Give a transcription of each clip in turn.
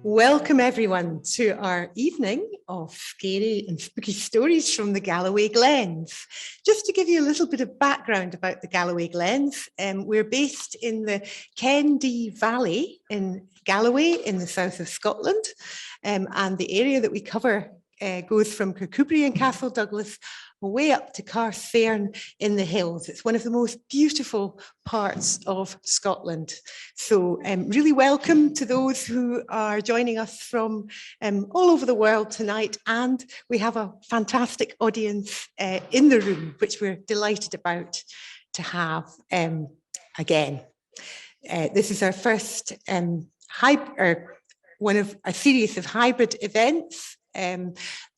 Welcome everyone to our evening of scary and spooky stories from the Galloway Glens. Just to give you a little bit of background about the Galloway Glens, we're based in the Kendee Valley in Galloway in the south of Scotland, and the area that we cover goes from Kirkcudbright and Castle Douglas way up to Carthairn in the hills. It's one of the most beautiful parts of Scotland. So really welcome to those who are joining us from all over the world tonight. And we have a fantastic audience in the room, which we're delighted about to have again. This is our first one of a series of hybrid events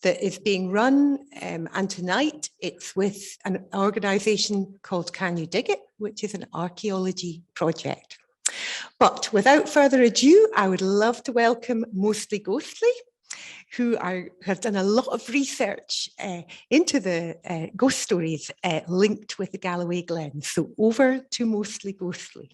that is being run, and tonight it's with an organisation called Can You Dig It, which is an archaeology project. But without further ado, I would love to welcome Mostly Ghostly, who have done a lot of research into the ghost stories linked with the Galloway Glens. So over to Mostly Ghostly.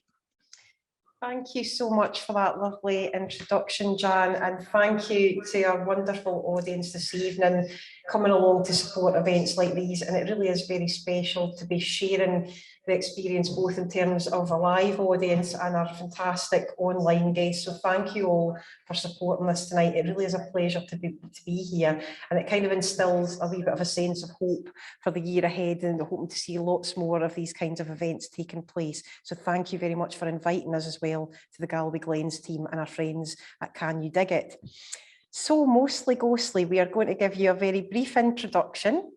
Thank you so much for that lovely introduction, Jan, and thank you to our wonderful audience this evening coming along to support events like these. And it really is very special to be sharing the experience, both in terms of a live audience and our fantastic online guests. So thank you all for supporting this tonight. It really is a pleasure to be here, and it kind of instills a wee bit of a sense of hope for the year ahead, and hoping to see lots more of these kinds of events taking place. So thank you very much for inviting us as well to the Galloway Glens team and our friends at Can You Dig It. So Mostly Ghostly, we are going to give you a very brief introduction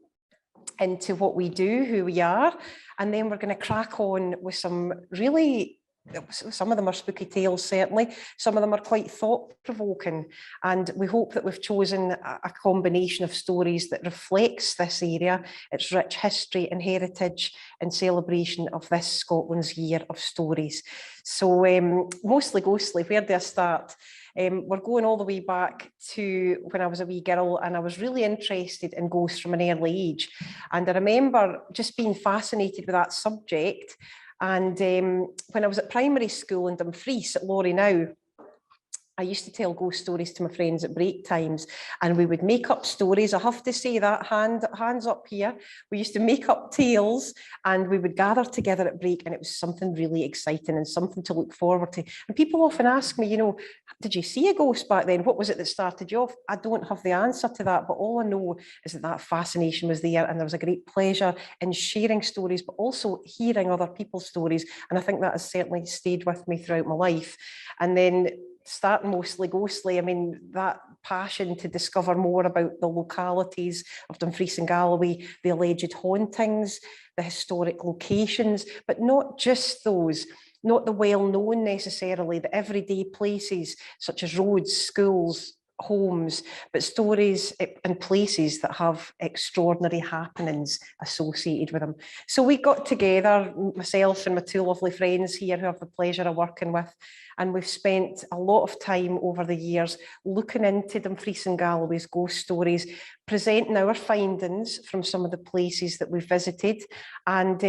into what we do, who we are, and then we're going to crack on with some of them are spooky tales, certainly. Some of them are quite thought-provoking, and we hope that we've chosen a combination of stories that reflects this area, its rich history and heritage, in celebration of this Scotland's Year of Stories. So Mostly Ghostly, where do I start? We're going all the way back to when I was a wee girl, and I was really interested in ghosts from an early age. And I remember just being fascinated with that subject. And when I was at primary school in Dumfries at Laurie Now, I used to tell ghost stories to my friends at break times, and we would make up stories. I have to say that, hands up here. We used to make up tales, and we would gather together at break, and it was something really exciting and something to look forward to. And people often ask me, you know, did you see a ghost back then? What was it that started you off? I don't have the answer to that, but all I know is that fascination was there, and there was a great pleasure in sharing stories, but also hearing other people's stories. And I think that has certainly stayed with me throughout my life. And then starting Mostly Ghostly, I mean, that passion to discover more about the localities of Dumfries and Galloway, the alleged hauntings, the historic locations, but not just those, not the well-known necessarily, the everyday places such as roads, schools, homes, but stories and places that have extraordinary happenings associated with them. So we got together, myself and my two lovely friends here who have the pleasure of working with, and we've spent a lot of time over the years looking into Dumfries and Galloway's ghost stories, presenting our findings from some of the places that we've visited, and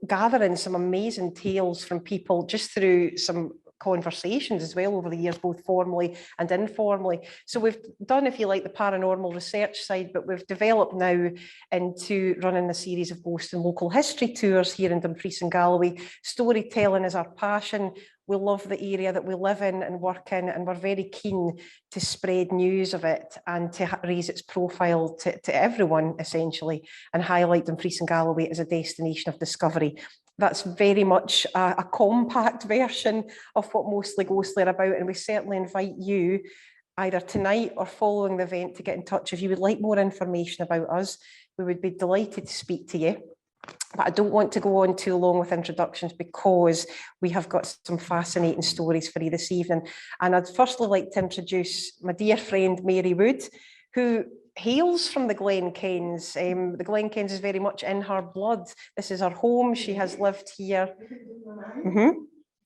gathering some amazing tales from people just through some conversations as well over the years, both formally and informally. So we've done, if you like, the paranormal research side, but we've developed now into running a series of ghost and local history tours here in Dumfries and Galloway. Storytelling is our passion. We love the area that we live in and work in, and we're very keen to spread news of it and to raise its profile to everyone, essentially, and highlight Dumfries and Galloway as a destination of discovery. That's very much a compact version of what Mostly Ghostly are about, and we certainly invite you either tonight or following the event to get in touch if you would like more information about us. We would be delighted to speak to you. But I don't want to go on too long with introductions because we have got some fascinating stories for you this evening. And I'd firstly like to introduce my dear friend Mary Wood, who hails from the Glen Kens. The Glen Kens is very much in her blood. This is her home. She has lived here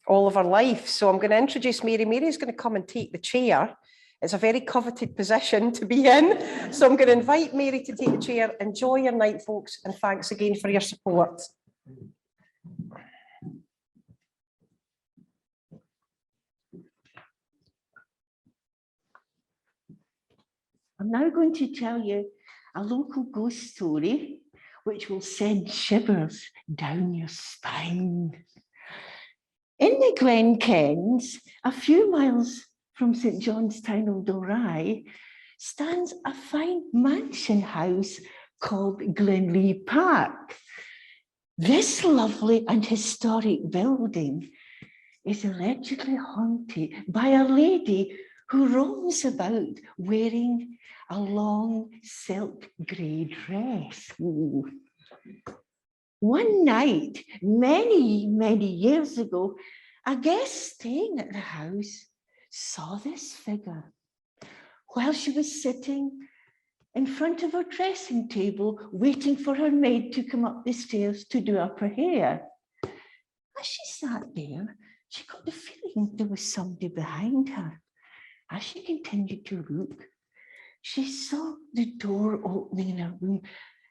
all of her life. So I'm going to introduce Mary. Mary's going to come and take the chair. It's a very coveted position to be in. So I'm going to invite Mary to take the chair. Enjoy your night, folks, and thanks again for your support. I'm now going to tell you a local ghost story which will send shivers down your spine. In the Glen Kens, a few miles from St Johnstown of Dalry, stands a fine mansion house called Glenlee Park. This lovely and historic building is allegedly haunted by a lady who roams about wearing a long silk grey dress. Ooh. One night, many, many years ago, a guest staying at the house saw this figure while she was sitting in front of her dressing table, waiting for her maid to come up the stairs to do up her hair. As she sat there, she got the feeling there was somebody behind her. As she continued to look, she saw the door opening in her room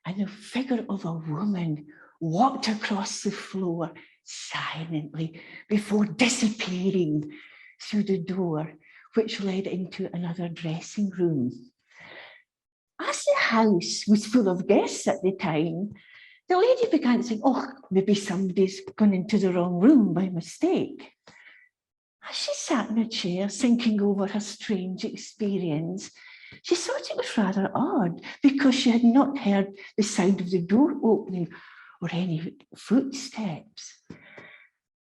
and the figure of a woman walked across the floor silently before disappearing through the door, which led into another dressing room. As the house was full of guests at the time, the lady began saying, oh, maybe somebody's gone into the wrong room by mistake. As she sat in a chair thinking over her strange experience, she thought it was rather odd because she had not heard the sound of the door opening or any footsteps.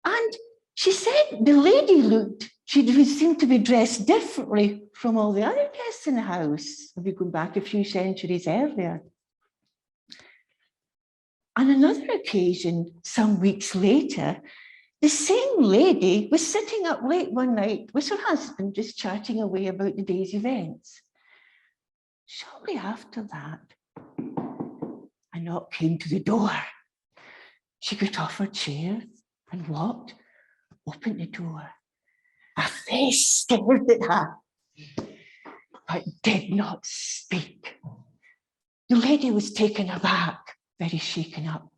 And she said the lady she seemed to be dressed differently from all the other guests in the house, if we go back a few centuries earlier. On another occasion, some weeks later, the same lady was sitting up late one night with her husband, just chatting away about the day's events. Shortly after that, a knock came to the door. She got off her chair and walked, opened the door. A face stared at her, but did not speak. The lady was taken aback, very shaken up,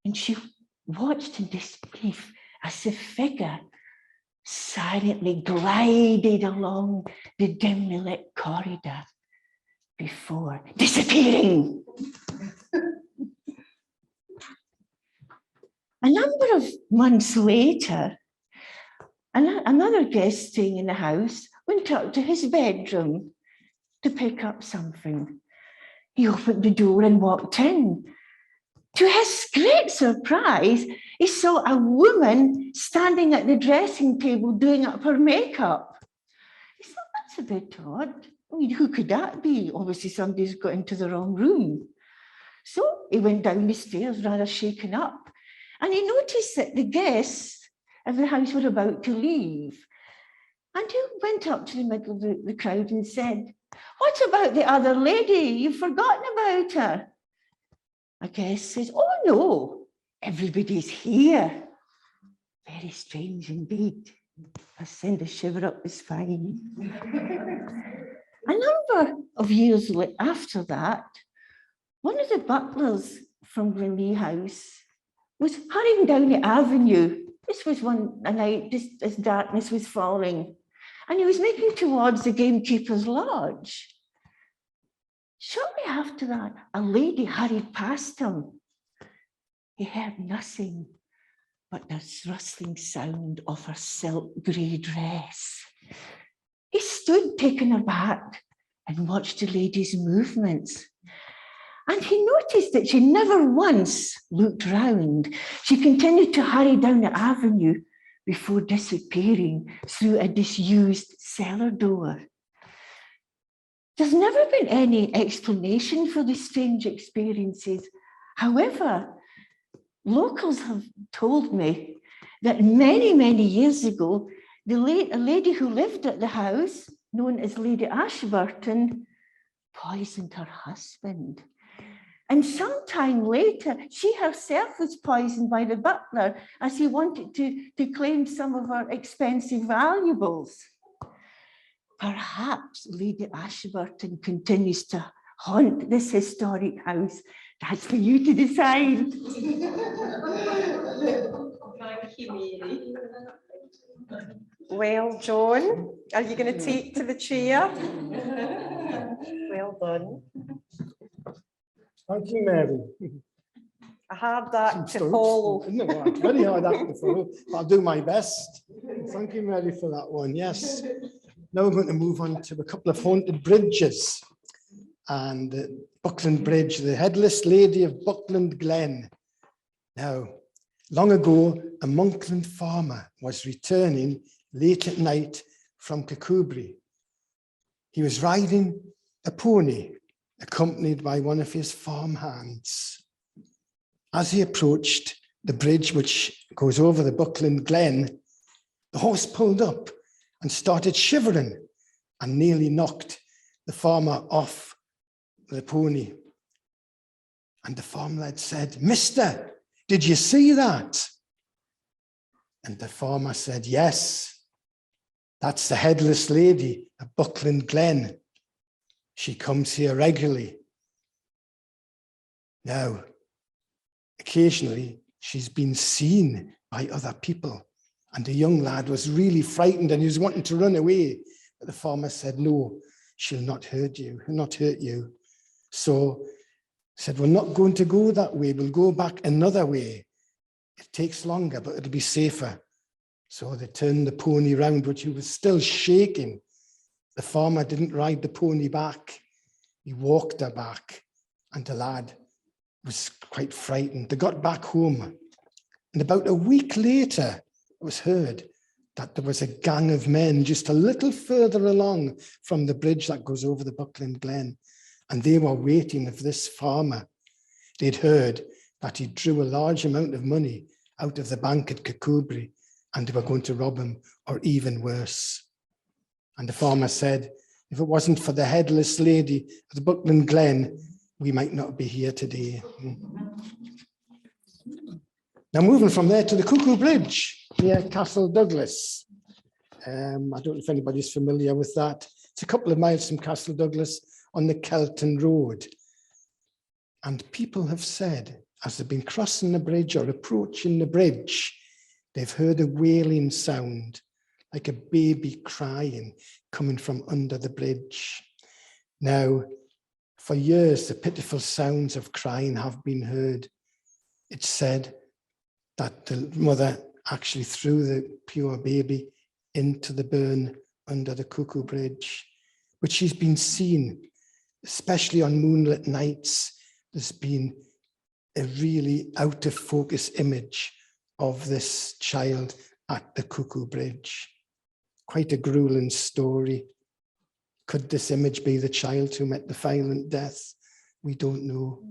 and she watched in disbelief as the figure silently glided along the dimly lit corridor before disappearing. A number of months later, another guest staying in the house went up to his bedroom to pick up something. He opened the door and walked in. To his great surprise, he saw a woman standing at the dressing table doing up her makeup. He thought, that's a bit odd. I mean, who could that be? Obviously, somebody's got into the wrong room. So he went down the stairs rather shaken up, and he noticed that the guests of the house were about to leave. And he went up to the middle of the crowd and said, what about the other lady? You've forgotten about her. A guest says, oh no, everybody's here. Very strange indeed. I send a shiver up the spine. A number of years after that, one of the butlers from Glenlee House was hurrying down the avenue. This was a night just as darkness was falling, and he was making towards the gamekeeper's lodge. Shortly after that, a lady hurried past him. He heard nothing but the rustling sound of her silk grey dress. He stood taken aback and watched the lady's movements. And he noticed that she never once looked round. She continued to hurry down the avenue before disappearing through a disused cellar door. There's never been any explanation for the strange experiences. However, locals have told me that many, many years ago, a lady who lived at the house, known as Lady Ashburton, poisoned her husband. And sometime later, she herself was poisoned by the butler as he wanted to claim some of her expensive valuables. Perhaps Lady Ashburton continues to haunt this historic house. That's for you to decide. Thank you, Mary. Well, John, are you going to take to the chair? Well done. Thank you, Mary. A hard act to Some follow. stunts, isn't it? Well, it's very hard act to follow, but I'll do my best. Thank you, Mary, for that one. Yes. Now we're going to move on to a couple of haunted bridges. And Buckland Bridge, the Headless Lady of Buckland Glen. Now, long ago, a Monkland farmer was returning late at night from Kirkcudbright. He was riding a pony, accompanied by one of his farm hands. As he approached the bridge which goes over the Buckland Glen, the horse pulled up and started shivering and nearly knocked the farmer off the pony. And the farm lad said, "Mister, did you see that?" And the farmer said, "Yes, that's the Headless Lady of Buckland Glen. She comes here regularly." Now, occasionally, she's been seen by other people. And the young lad was really frightened and he was wanting to run away. But the farmer said, "No, she'll not hurt you, not hurt you." So he said, "We're not going to go that way. We'll go back another way. It takes longer, but it'll be safer." So they turned the pony round, but he was still shaking. The farmer didn't ride the pony back. He walked her back. And the lad was quite frightened. They got back home. And about a week later, it was heard that there was a gang of men just a little further along from the bridge that goes over the Buckland Glen. And they were waiting for this farmer. They'd heard that he drew a large amount of money out of the bank at Kirkcudbright and they were going to rob him, or even worse. And the farmer said, "If it wasn't for the Headless Lady of the Buckland Glen, we might not be here today." Now moving from there to the Cuckoo Bridge near Castle Douglas. I don't know if anybody's familiar with that. It's a couple of miles from Castle Douglas on the Kelton Road. And people have said, as they've been crossing the bridge or approaching the bridge, they've heard a wailing sound, like a baby crying, coming from under the bridge. Now, for years, the pitiful sounds of crying have been heard. It's said that the mother actually threw the pure baby into the burn under the Cuckoo Bridge, but she's been seen, especially on moonlit nights. There's been a really out of focus image of this child at the Cuckoo Bridge. Quite a grueling story. Could this image be the child who met the violent death? We don't know.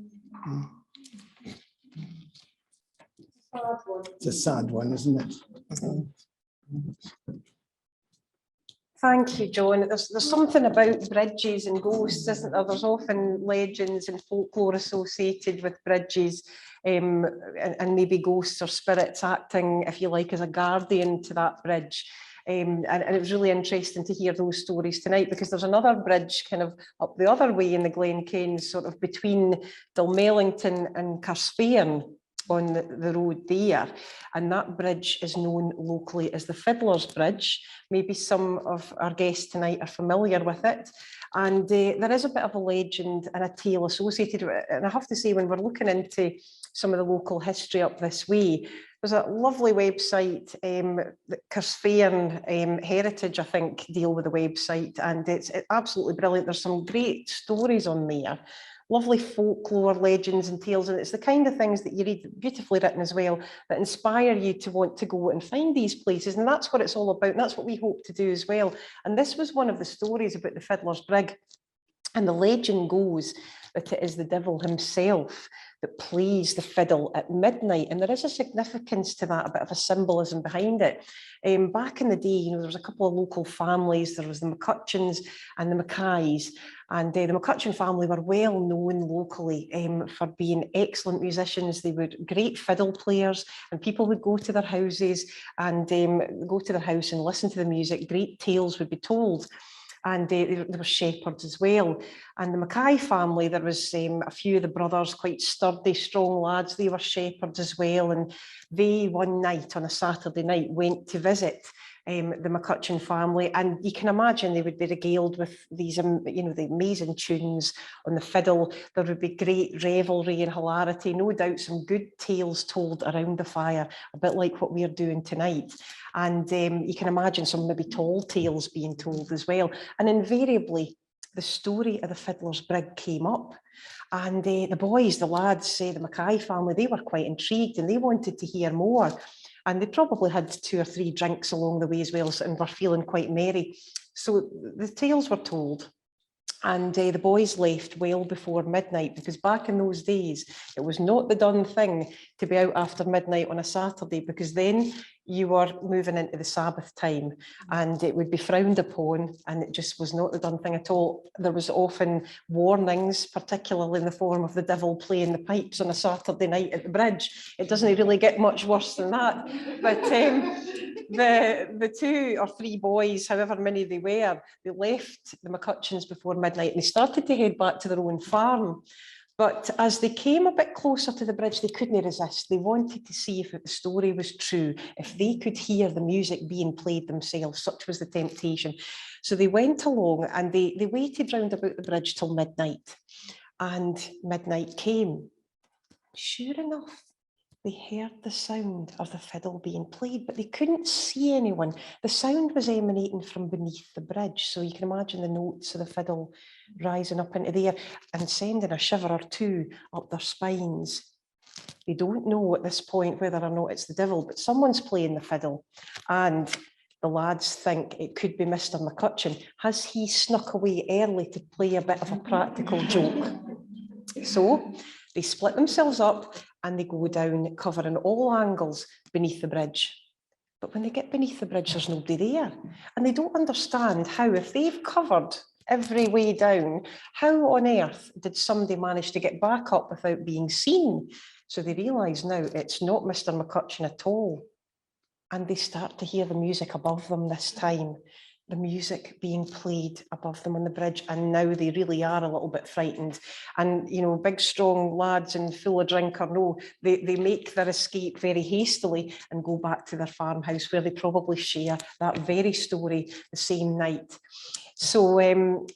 It's a sad one, isn't it? Thank you, John. There's something about bridges and ghosts, isn't there? There's often legends and folklore associated with bridges, and maybe ghosts or spirits acting, if you like, as a guardian to that bridge. And it was really interesting to hear those stories tonight, because there's another bridge kind of up the other way in the Glen Cairns, sort of between Dalmellington and Carsfairn on the road there. And that bridge is known locally as the Fiddlers Bridge. Maybe some of our guests tonight are familiar with it. And there is a bit of a legend and a tale associated with it. And I have to say, when we're looking into some of the local history up this way, there's a lovely website, Carsfairn Heritage, I think, deal with the website, and it's absolutely brilliant. There's some great stories on there, lovely folklore, legends and tales, and it's the kind of things that you read, beautifully written as well, that inspire you to want to go and find these places, and that's what it's all about, and that's what we hope to do as well. And this was one of the stories about the Fiddler's Brig, and the legend goes that it is the devil himself that plays the fiddle at midnight. And there is a significance to that, a bit of a symbolism behind it. Back in the day, there was a couple of local families. There was the McCutcheons and the Mackays. And the McCutcheon family were well known locally for being excellent musicians. They were great fiddle players, and people would go to their houses and go to their house and listen to the music. Great tales would be told. And there were shepherds as well. And the Mackay family, there was a few of the brothers, quite sturdy, strong lads. They were shepherds as well. And they, one night on a Saturday night, went to visit the McCutcheon family, and you can imagine they would be regaled with these, the amazing tunes on the fiddle. There would be great revelry and hilarity, no doubt some good tales told around the fire, a bit like what we're doing tonight. And you can imagine some maybe tall tales being told as well. And invariably, the story of the Fiddlers Bridge came up. And the boys, the lads, the Mackay family, they were quite intrigued and they wanted to hear more. And they probably had 2 or 3 drinks along the way as well, and were feeling quite merry. So the tales were told. And the boys left well before midnight, because back in those days, it was not the done thing to be out after midnight on a Saturday, because then you were moving into the Sabbath time and it would be frowned upon, and it just was not the done thing at all. There was often warnings, particularly in the form of the devil playing the pipes on a Saturday night at the bridge. It doesn't really get much worse than that. But the 2 or 3 boys, however many they were, they left the McCutcheons before midnight and they started to head back to their own farm. But as they came a bit closer to the bridge, they couldn't resist. They wanted to see if the story was true, if they could hear the music being played themselves. Such was the temptation. So they went along and they waited round about the bridge till midnight. And midnight came. Sure enough, they heard the sound of the fiddle being played, but they couldn't see anyone. The sound was emanating from beneath the bridge. So you can imagine the notes of the fiddle rising up into the air and sending a shiver or 2 up their spines. They don't know at this point whether or not it's the devil, but someone's playing the fiddle. And the lads think it could be Mr. McCutcheon. Has he snuck away early to play a bit of a practical joke? So they split themselves up and they go down, covering all angles beneath the bridge. But when they get beneath the bridge, there's nobody there. And they don't understand how, if they've covered every way down, how on earth did somebody manage to get back up without being seen? So they realise now it's not Mr. McCutcheon at all. And they start to hear the music above them this time. The music being played above them on the bridge, and now they really are a little bit frightened. And big strong lads and full of drink or no, they make their escape very hastily and go back to their farmhouse, where they probably share that very story the same night. So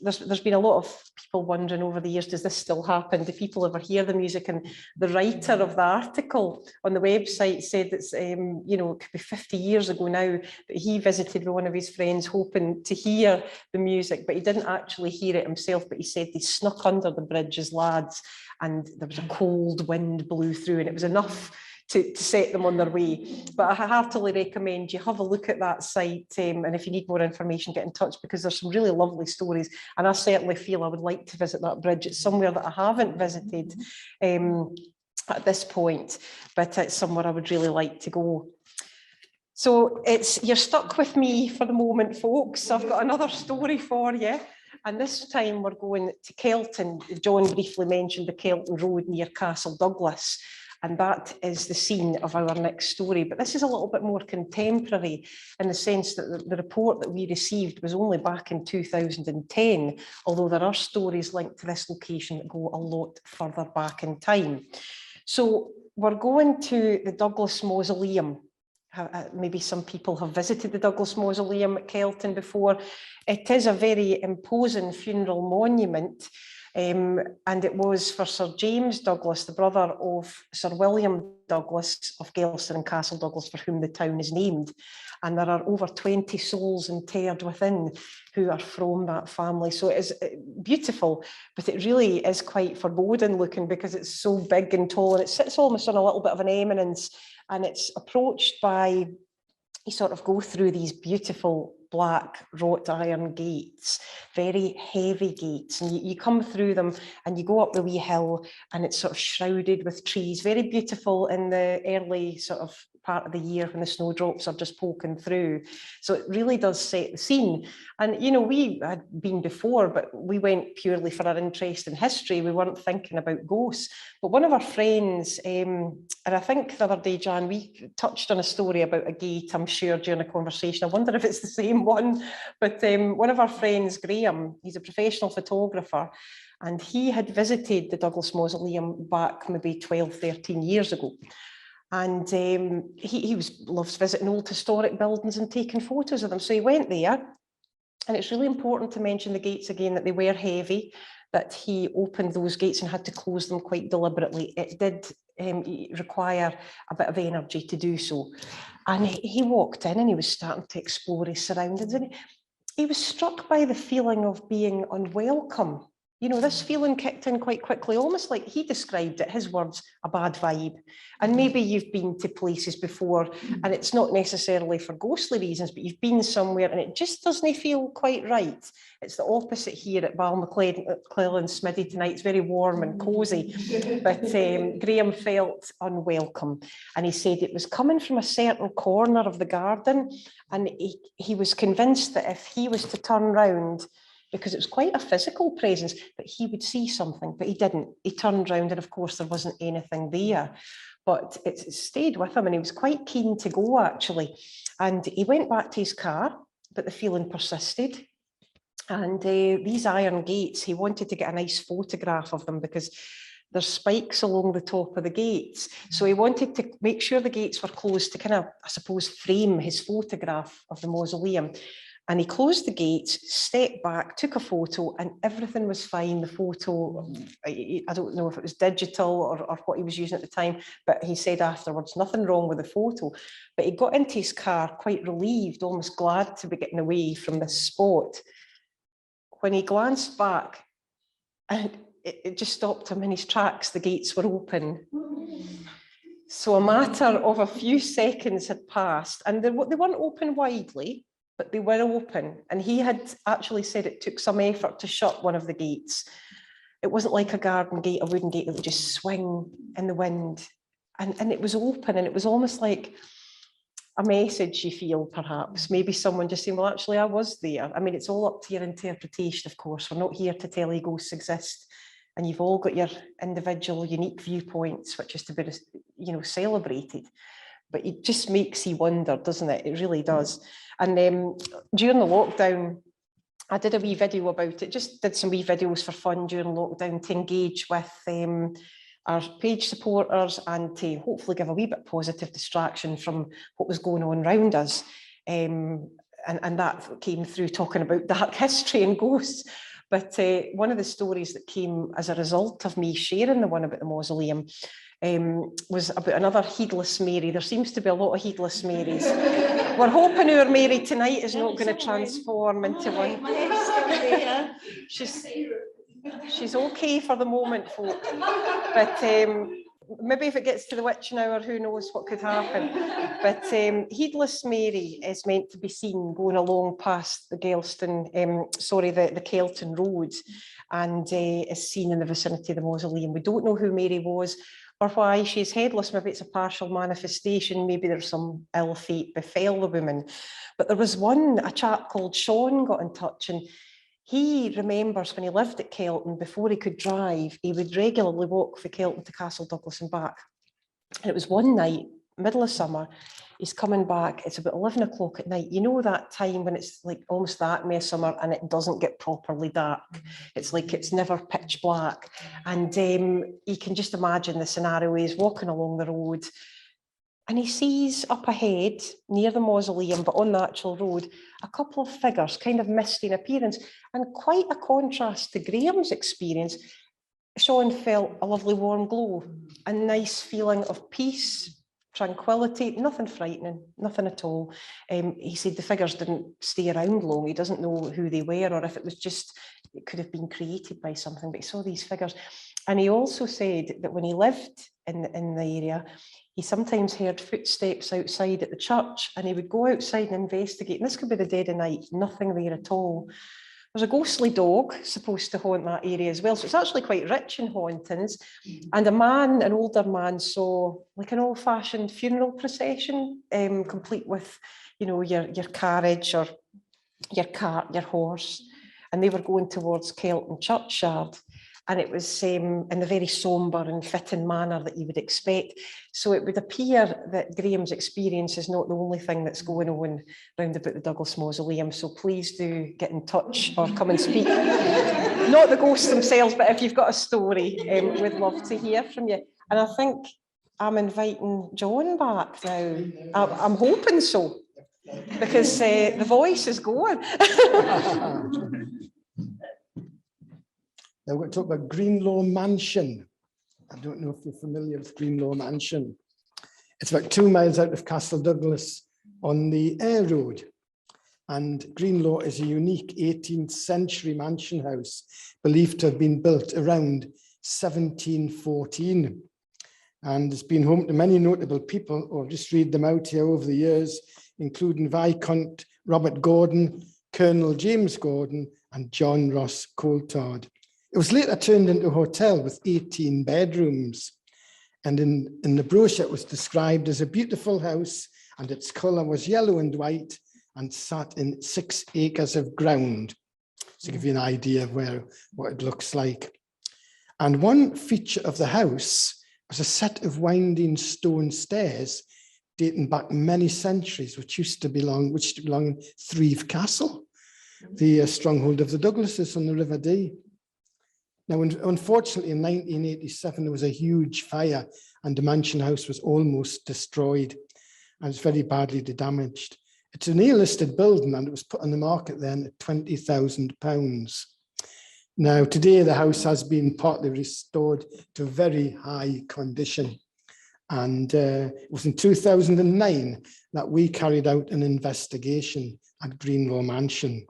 there's been a lot of people wondering over the years, does this still happen? Do people ever hear the music? And the writer of the article on the website said it's, it could be 50 years ago now that he visited with one of his friends hoping to hear the music, but he didn't actually hear it himself, but he said they snuck under the bridge as lads and there was a cold wind blew through and it was enough to set them on their way. But I heartily recommend you have a look at that site, and if you need more information, get in touch, because there's some really lovely stories, and I certainly feel I would like to visit that bridge. It's somewhere that I haven't visited at this point, but it's somewhere I would really like to go. So you're stuck with me for the moment, folks. I've got another story for you. And this time we're going to Kelton. John briefly mentioned the Kelton Road near Castle Douglas. And that is the scene of our next story. But this is a little bit more contemporary in the sense that the report that we received was only back in 2010, although there are stories linked to this location that go a lot further back in time. So we're going to the Douglas Mausoleum. Maybe some people have visited the Douglas Mausoleum at Kelton before. It is a very imposing funeral monument. And it was for Sir James Douglas, the brother of Sir William Douglas of Galloway and Castle Douglas, for whom the town is named. And there are over 20 souls interred within who are from that family. So it is beautiful, but it really is quite foreboding looking because it's so big and tall, and it sits almost on a little bit of an eminence, and it's approached by, you sort of go through these beautiful black wrought iron gates, very heavy gates, and you come through them and you go up the wee hill, and it's sort of shrouded with trees, very beautiful in the early sort of part of the year when the snowdrops are just poking through. So it really does set the scene. And we had been before, but we went purely for our interest in history. We weren't thinking about ghosts. But one of our friends, and I think the other day, Jan, we touched on a story about a gate, I'm sure, during a conversation. I wonder if it's the same one. But one of our friends, Graham, he's a professional photographer, and he had visited the Douglas Mausoleum back maybe 12, 13 years ago. And he loves visiting old historic buildings and taking photos of them. So he went there. And it's really important to mention the gates again, that they were heavy, that he opened those gates and had to close them quite deliberately. It did require a bit of energy to do so. And he walked in and he was starting to explore his surroundings, and he was struck by the feeling of being unwelcome. You know, this feeling kicked in quite quickly, almost like he described it, his words, a bad vibe. And maybe you've been to places before, and it's not necessarily for ghostly reasons, but you've been somewhere and it just doesn't feel quite right. It's the opposite here at Balmaclellan Smiddy tonight. It's very warm and cosy, but Graham felt unwelcome. And he said it was coming from a certain corner of the garden, and he was convinced that if he was to turn round, because it was quite a physical presence, that he would see something, but he didn't. He turned round and of course there wasn't anything there, but it stayed with him and he was quite keen to go actually. And he went back to his car, but the feeling persisted. And these iron gates, he wanted to get a nice photograph of them because there's spikes along the top of the gates. So he wanted to make sure the gates were closed to kind of, I suppose, frame his photograph of the mausoleum. And he closed the gates, stepped back, took a photo, and everything was fine. The photo, I don't know if it was digital or what he was using at the time, but he said afterwards, nothing wrong with the photo. But he got into his car quite relieved, almost glad to be getting away from this spot. When he glanced back, and it just stopped him in his tracks, the gates were open. So a matter of a few seconds had passed, and they weren't open widely, but they were open. And he had actually said it took some effort to shut one of the gates. It wasn't like a garden gate, a wooden gate that would just swing in the wind. And it was open, and it was almost like a message, you feel, perhaps. Maybe someone just saying, well, actually, I was there. I mean, it's all up to your interpretation, of course. We're not here to tell you ghosts exist. And you've all got your individual, unique viewpoints, which is to be, you know, celebrated. But it just makes you wonder, doesn't it? It really does. And during the lockdown, I did a wee video about it, just did some wee videos for fun during lockdown to engage with our page supporters and to hopefully give a wee bit positive distraction from what was going on around us. And that came through talking about dark history and ghosts. But one of the stories that came as a result of me sharing the one about the mausoleum was about another Headless Mary. There seems to be a lot of Headless Marys. We're hoping our Mary tonight is not going to transform into one. She's okay for the moment, folk. But maybe if it gets to the witching hour, who knows what could happen. But Headless Mary is meant to be seen going along past the the Kelton Road, and is seen in the vicinity of the mausoleum. We don't know who Mary was or why she's headless. Maybe it's a partial manifestation. Maybe there's some ill fate befell the woman. But there was a chap called Sean got in touch, and he remembers when he lived at Kelton, before he could drive, he would regularly walk from Kelton to Castle Douglas and back. And it was one night, middle of summer, he's coming back, it's about 11 o'clock at night. You know that time when it's like almost that May summer and it doesn't get properly dark. It's like it's never pitch black. And you can just imagine the scenario. He's walking along the road and he sees up ahead near the mausoleum, but on the actual road, a couple of figures, kind of misty in appearance, and quite a contrast to Graham's experience. Sean felt a lovely warm glow, a nice feeling of peace, tranquility, nothing frightening, nothing at all. He said the figures didn't stay around long. He doesn't know who they were or if it was just, it could have been created by something, but he saw these figures. And he also said that when he lived in the area, he sometimes heard footsteps outside at the church, and he would go outside and investigate. And this could be the dead of night, nothing there at all. There's a ghostly dog supposed to haunt that area as well. So it's actually quite rich in hauntings. And an older man, saw like an old-fashioned funeral procession, complete with, you know, your carriage or your cart, your horse. And they were going towards Kelton churchyard. And it was in the very sombre and fitting manner that you would expect. So it would appear that Graham's experience is not the only thing that's going on round about the Douglas Mausoleum. So please do get in touch or come and speak. Not the ghosts themselves, but if you've got a story, we'd love to hear from you. And I think I'm inviting John back now. I'm hoping so, because the voice is going. Now we're going to talk about Greenlaw Mansion. I don't know if you're familiar with Greenlaw Mansion. It's about 2 miles out of Castle Douglas on the Ayr Road. And Greenlaw is a unique 18th century mansion house believed to have been built around 1714. And it's been home to many notable people, or just read them out here over the years, including Viscount Robert Gordon, Colonel James Gordon, and John Ross Coulthard. It was later turned into a hotel with 18 bedrooms. And in the brochure, it was described as a beautiful house, and its colour was yellow and white, and sat in 6 acres of ground. To give you an idea of what it looks like. And one feature of the house was a set of winding stone stairs dating back many centuries, which used to belong in Thrieve Castle, the stronghold of the Douglases on the River Dee. Now, unfortunately, in 1987, there was a huge fire and the mansion house was almost destroyed and it's very badly damaged. It's an A-listed building and it was put on the market then at £20,000. Now, today the house has been partly restored to very high condition. And it was in 2009 that we carried out an investigation at Greenlaw Mansion.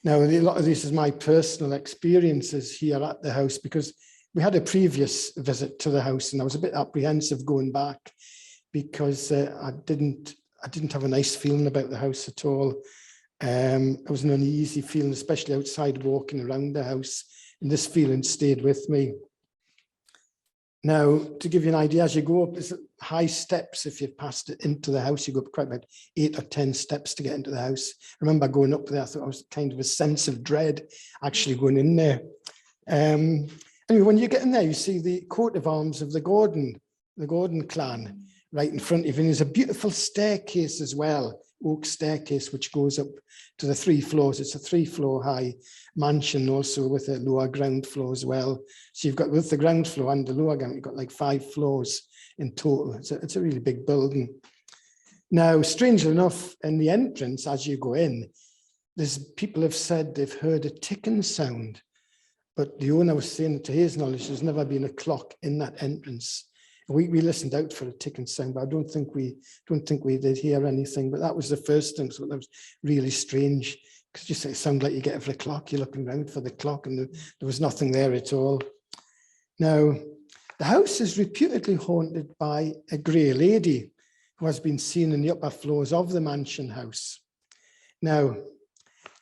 Now, a lot of this is my personal experiences here at the house, because we had a previous visit to the house and I was a bit apprehensive going back because I didn't have a nice feeling about the house at all. It was an uneasy feeling, especially outside walking around the house, and this feeling stayed with me. Now, to give you an idea, as you go up, there's high steps. If you've passed it into the house, you go up quite about 8 or 10 steps to get into the house. I remember going up there, I thought I was kind of a sense of dread actually going in there. Anyway, when you get in there, you see the coat of arms of the Gordon clan right in front of you. And there's a beautiful staircase as well, oak staircase, which goes up to the 3 floors. It's a 3-floor high mansion, also with a lower ground floor as well. So you've got, with the ground floor and the lower ground, you've got like 5 floors in total. It's a really big building. Now, strangely enough, in the entrance, as you go in, people have said they've heard a ticking sound, but the owner was saying that to his knowledge, there's never been a clock in that entrance. We listened out for a ticking sound, but I don't think we did hear anything. But that was the first thing, so that was really strange, because you say it sounded like you get for a clock, you're looking around for the clock, and there was nothing there at all. Now, the house is reputedly haunted by a grey lady who has been seen in the upper floors of the mansion house. Now,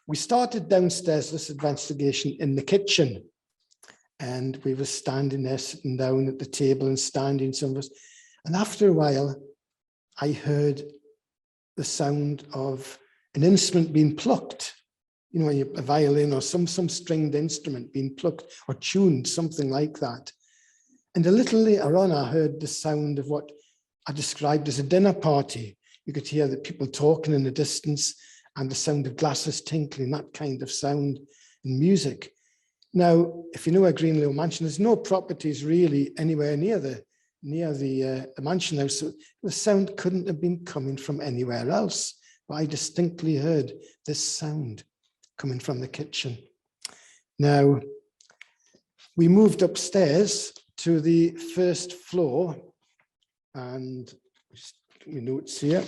we started downstairs this investigation in the kitchen. And we were standing there, sitting down at the table and standing, some of us. And after a while, I heard the sound of an instrument being plucked. You know, a violin or some stringed instrument being plucked or tuned, something like that. And a little later on, I heard the sound of what I described as a dinner party. You could hear the people talking in the distance and the sound of glasses tinkling, that kind of sound and music. Now, if you know a Greenlaw Mansion, there's no properties really anywhere near the mansion house. So the sound couldn't have been coming from anywhere else. But I distinctly heard this sound coming from the kitchen. Now, we moved upstairs to the 1st floor, and just get my notes here.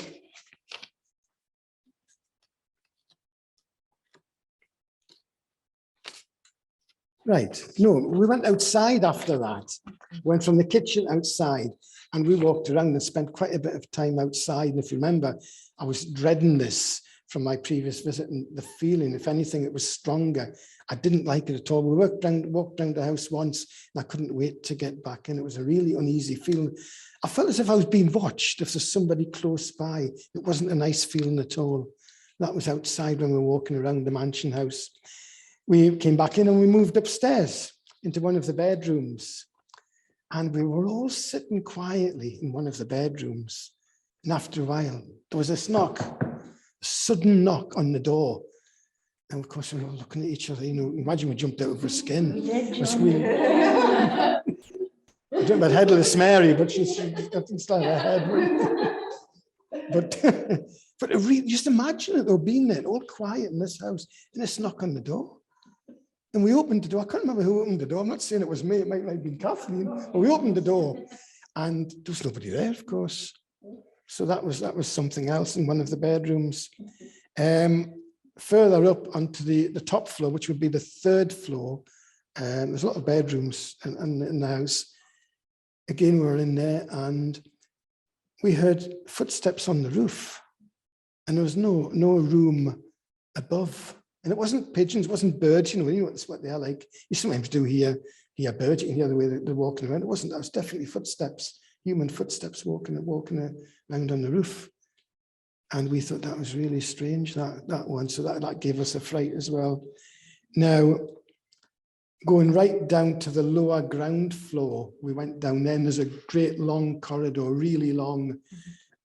Right, no, we went outside after that, went from the kitchen outside, and we walked around and spent quite a bit of time outside. And if you remember, I was dreading this from my previous visit, and the feeling, if anything, it was stronger. I didn't like it at all. We walked down the house once, and I couldn't wait to get back in. It was a really uneasy feeling. I felt as if I was being watched, if there's somebody close by. It wasn't a nice feeling at all. That was outside when we were walking around the mansion house. We came back in and we moved upstairs into one of the bedrooms, and we were all sitting quietly in one of the bedrooms. And after a while, there was this knock, a sudden knock on the door. And of course, we were all looking at each other. You know, imagine we jumped out of our skin. I don't talking about Headless Mary, but she's got inside her head. But just imagine it though, being there, all quiet in this house, and this knock on the door. And we opened the door. I can't remember who opened the door. I'm not saying it was me. It might have been Kathleen. But we opened the door, and there was nobody there, of course. So that was something else in one of the bedrooms. Further up onto the top floor, which would be the third floor, there's a lot of bedrooms in the house. Again, we were in there, and we heard footsteps on the roof, and there was no room above. And it wasn't pigeons, it wasn't birds, you know what they are like. You sometimes do hear birds, you can hear the way they're walking around. It wasn't, that was definitely footsteps, human footsteps walking around on the roof. And we thought that was really strange, that one. So that gave us a fright as well. Now, going right down to the lower ground floor, we went down there, and there's a great long corridor, really long.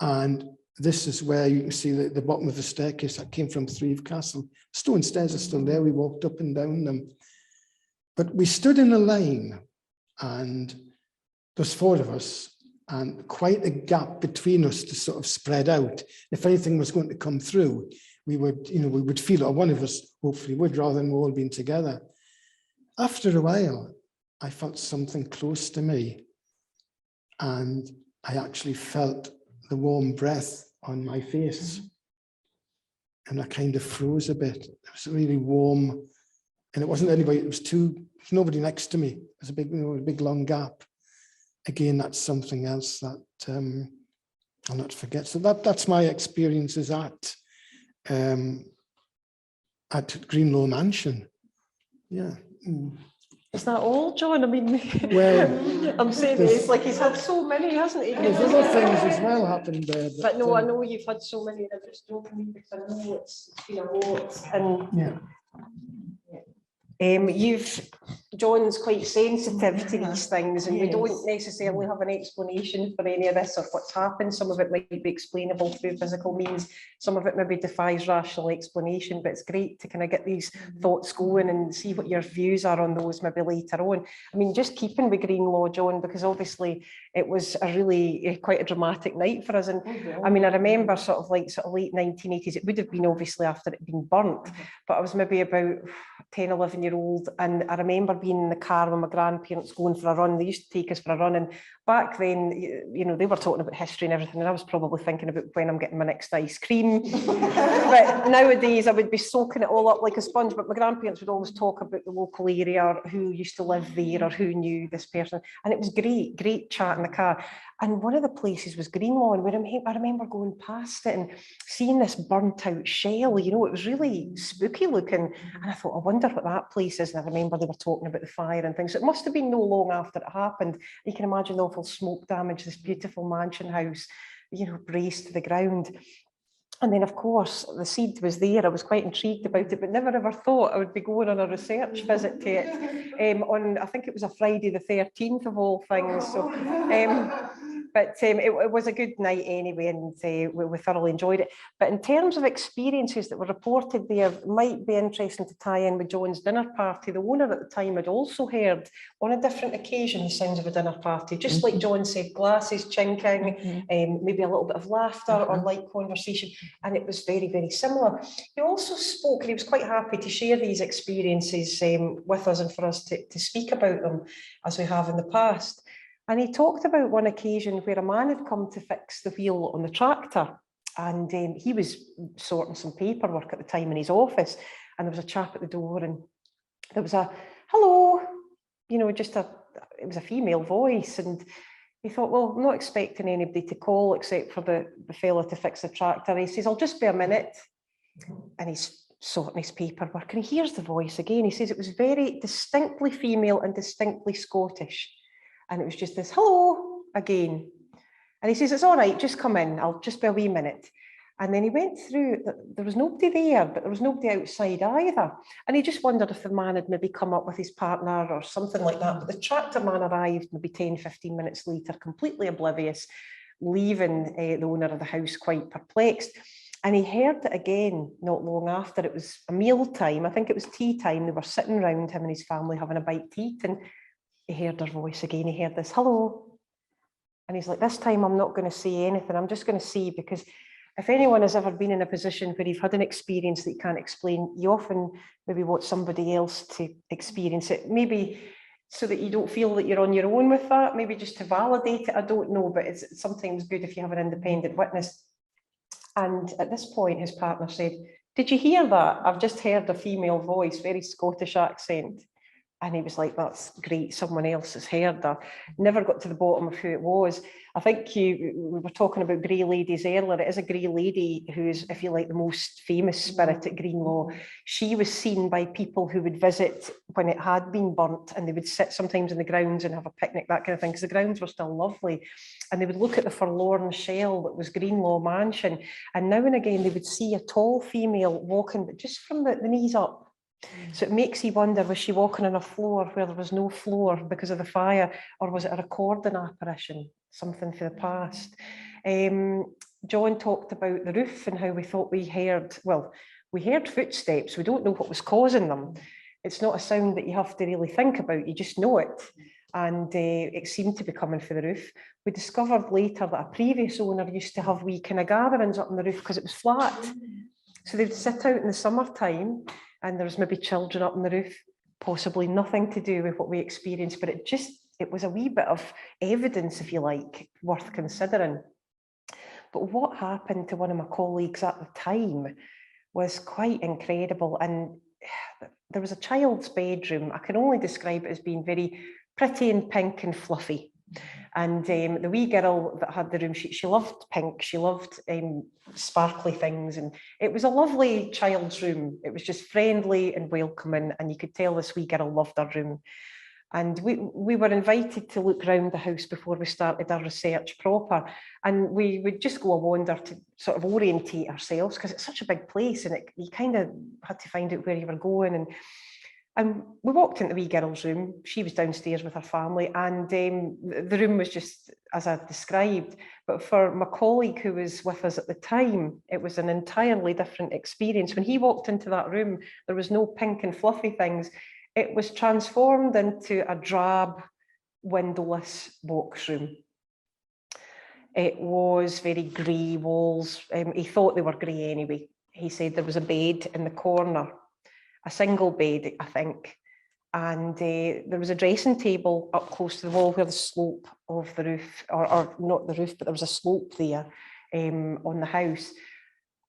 And this is where you can see the bottom of the staircase that came from Threave Castle. Stone stairs are still there. We walked up and down them. But we stood in a line, and there's 4 of us, and quite a gap between us to sort of spread out. If anything was going to come through, we would feel it, or one of us hopefully would, rather than all being together. After a while, I felt something close to me, and I actually felt the warm breath on my face, and I kind of froze a bit. It was really warm, and it wasn't anybody. It was nobody next to me. There's a big long gap. Again, that's something else that I'll not forget. So that's my experiences at Greenlaw Mansion. Yeah. Is that all, John? I mean, well, I'm saying it's like he's had so many, hasn't he? There's other things as well happened there. But no, I know you've had so many. I just don't believe because I know it's been a lot. And yeah. John's quite sensitive to these things, and we don't necessarily have an explanation for any of this or what's happened. Some of it might be explainable through physical means, some of it maybe defies rational explanation, but it's great to kind of get these thoughts going and see what your views are on those maybe later on. I mean, just keeping with Greenlaw, John, because obviously it was a really quite a dramatic night for us. And I mean, I remember sort of late 1980s, it would have been obviously after it had been burnt, but I was maybe about 10, 11-year-old, and I remember being in the car with my grandparents going for a run. They used to take us for a run, and back then, you know, they were talking about history and everything, and I was probably thinking about when I'm getting my next ice cream. But nowadays I would be soaking it all up like a sponge, but my grandparents would always talk about the local area, who used to live there or who knew this person, and it was great chat in the car. And one of the places was Greenlaw, and I remember going past it and seeing this burnt out shell, you know, it was really spooky looking, and I thought, I wonder what that place is. And I remember they were talking about the fire and things. So it must have been no long after it happened. You can imagine the awful smoke damage, this beautiful mansion house, you know, braced to the ground. And then, of course, the seed was there. I was quite intrigued about it, but never ever thought I would be going on a research visit to it on, I think it was a Friday the 13th of all things. So, but it was a good night anyway, and we thoroughly enjoyed it. But in terms of experiences that were reported there, might be interesting to tie in with John's dinner party. The owner at the time had also heard on a different occasion the sounds of a dinner party, just like John said, glasses chinking, maybe a little bit of laughter or light conversation. And it was very, very similar. He also spoke, and he was quite happy to share these experiences with us and for us to speak about them as we have in the past. And he talked about one occasion where a man had come to fix the wheel on the tractor, and he was sorting some paperwork at the time in his office, and there was a chap at the door, and there was a hello, you know, it was a female voice, and he thought, well, I'm not expecting anybody to call except for the fella to fix the tractor. He says, I'll just be a minute. And he's sorting his paperwork, and he hears the voice again. He says it was very distinctly female and distinctly Scottish. And it was just this, hello, again. And he says, it's all right, just come in. I'll just be a wee minute. And then he went through, there was nobody there, but there was nobody outside either. And he just wondered if the man had maybe come up with his partner or something like that. But the tractor man arrived maybe 10, 15 minutes later, completely oblivious, leaving the owner of the house quite perplexed. And he heard it again not long after. It was a meal time. I think it was tea time. They were sitting around, him and his family, having a bite to eat. And he heard her voice again. He heard this, hello. And he's like, this time I'm not going to say anything. I'm just going to see, because if anyone has ever been in a position where you've had an experience that you can't explain, you often maybe want somebody else to experience it, maybe so that you don't feel that you're on your own with that, maybe just to validate it. I don't know, but it's sometimes good if you have an independent witness. And at this point, his partner said, did you hear that? I've just heard a female voice, very Scottish accent. And he was like, that's great, someone else has heard that. Never got to the bottom of who it was. I think we were talking about grey ladies earlier. It is a grey lady who's, if you like, the most famous spirit at Greenlaw. She was seen by people who would visit when it had been burnt, and they would sit sometimes in the grounds and have a picnic, that kind of thing, because the grounds were still lovely. And they would look at the forlorn shell that was Greenlaw Mansion. And now and again, they would see a tall female walking, but just from the knees up. So it makes you wonder, was she walking on a floor where there was no floor because of the fire, or was it a recording apparition, something for the past? John talked about the roof and how we thought we heard footsteps. We don't know what was causing them. It's not a sound that you have to really think about, you just know it. And it seemed to be coming for the roof. We discovered later that a previous owner used to have wee kind of gatherings up on the roof because it was flat. So they'd sit out in the summertime, and there was maybe children up on the roof, possibly nothing to do with what we experienced, but it was a wee bit of evidence, if you like, worth considering. But what happened to one of my colleagues at the time was quite incredible. And there was a child's bedroom. I can only describe it as being very pretty and pink and fluffy. And the wee girl that had the room, she loved pink, she loved sparkly things, and it was a lovely child's room. It was just friendly and welcoming, and you could tell this wee girl loved her room. And we were invited to look around the house before we started our research proper, and we would just go a wander to sort of orientate ourselves, because it's such a big place, and you kind of had to find out where you were going. And we walked into the wee girl's room. She was downstairs with her family, and the room was just as I described. But for my colleague who was with us at the time, it was an entirely different experience. When he walked into that room, there was no pink and fluffy things. It was transformed into a drab, windowless box room. It was very grey walls. He thought they were grey anyway. He said there was a bed in the corner, a single bed, I think, and there was a dressing table up close to the wall where the slope of the roof, or not the roof, but there was a slope there on the house.